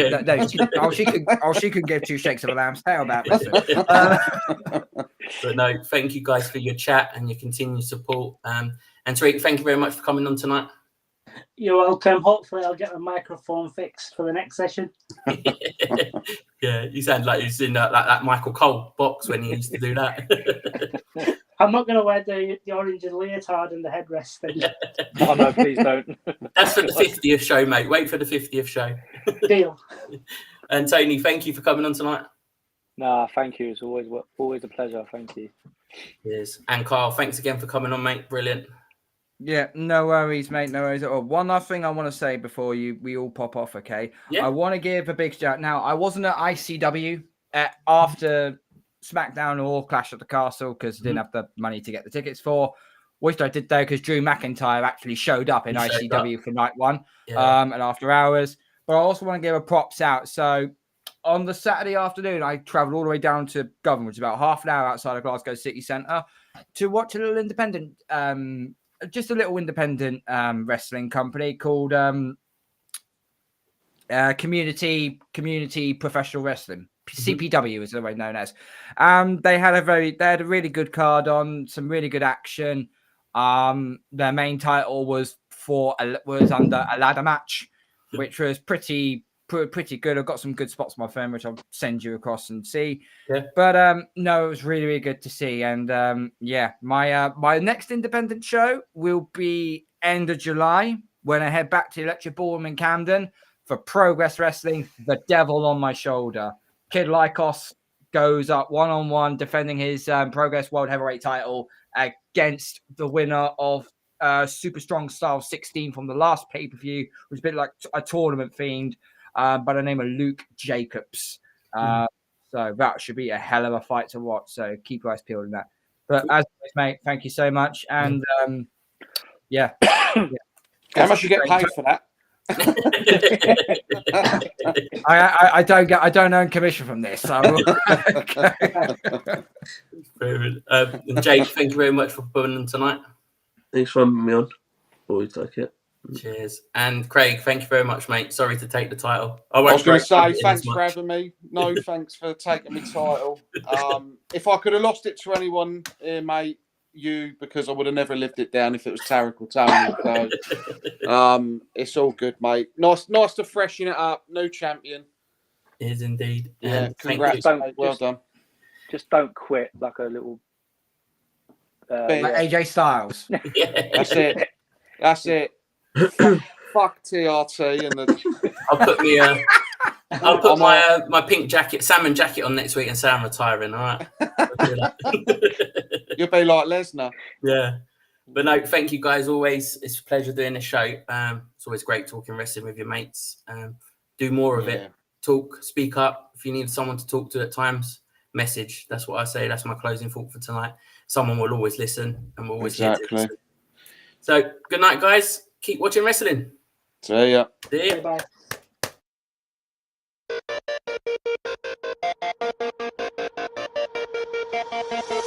could give two shakes of a lamb's tail about this. But no, thank you guys for your chat and your continued support. And Tariq, thank you very much for coming on tonight. You're welcome. Hopefully, I'll get a microphone fixed for the next session. Yeah, you sound like you've seen that Michael Cole box when he used to do that. I'm not going to wear the orange leotard and the headrest thing. Oh, no, please don't. That's for the 50th show, mate. Wait for the 50th show. Deal. And Tony, thank you for coming on tonight. Nah, thank you. It's always a pleasure. Thank you. Yes. And Carl, thanks again for coming on, mate. Brilliant. Yeah, no worries, mate. No worries at all. One last thing I want to say before we all pop off, okay? Yeah. I want to give a big shout. Now, I wasn't at ICW after SmackDown or Clash at the Castle because I didn't have the money to get the tickets for. Which I did though because Drew McIntyre actually showed up in ICW for night one and after hours. But I also want to give a props out. So on the Saturday afternoon, I travelled all the way down to Govan, which is about half an hour outside of Glasgow City Centre, to watch a little independent, wrestling company called Community Professional Wrestling. CPW is the way known as. They had a really good card on, some really good action. Their main title was under a ladder match, which was pretty good. I've got some good spots on my phone, which I'll send you across and see. Yeah. But no, it was really, really good to see. And my next independent show will be end of July when I head back to Electric Ballroom in Camden for Progress Wrestling, The Devil on My Shoulder. Kid Lycos goes up one-on-one defending his Progress World Heavyweight title against the winner of Super Strong Style 16 from the last pay-per-view, which was a bit like a tournament themed, by the name of Luke Jacobs. So that should be a hell of a fight to watch. So keep your eyes peeled on that. But as always, mate, thank you so much. And yeah. How much you get paid for that? I don't earn commission from this. So Brilliant. And Jake, thank you very much for putting on tonight. Thanks for having me on. Always like it. Cheers. And Craig, thank you very much, mate. Sorry to take the title. I was going to say, thanks thanks for having me. No, thanks for taking my title. If I could have lost it to anyone here, mate, you, because I would have never lived it down if it was Tarek or Tony. So, it's all good, mate. Nice to freshen it up. New champion. It is indeed. Yeah, And congrats, mate. Well done. Just don't quit like a little. Like AJ Styles. Yeah. That's it. Fuck TRT and the. I'll put my pink jacket, salmon jacket on next week and say I'm retiring. All right. You'll be like Lesnar. Yeah. But no, thank you guys. Always, it's a pleasure doing the show. It's always great talking wrestling with your mates. Do more of it. Talk, speak up. If you need someone to talk to at times, message. That's what I say. That's my closing thought for tonight. Someone will always listen, and we'll always hear to listen. So good night, guys. Keep watching wrestling. See ya. See ya. Bye. Bye.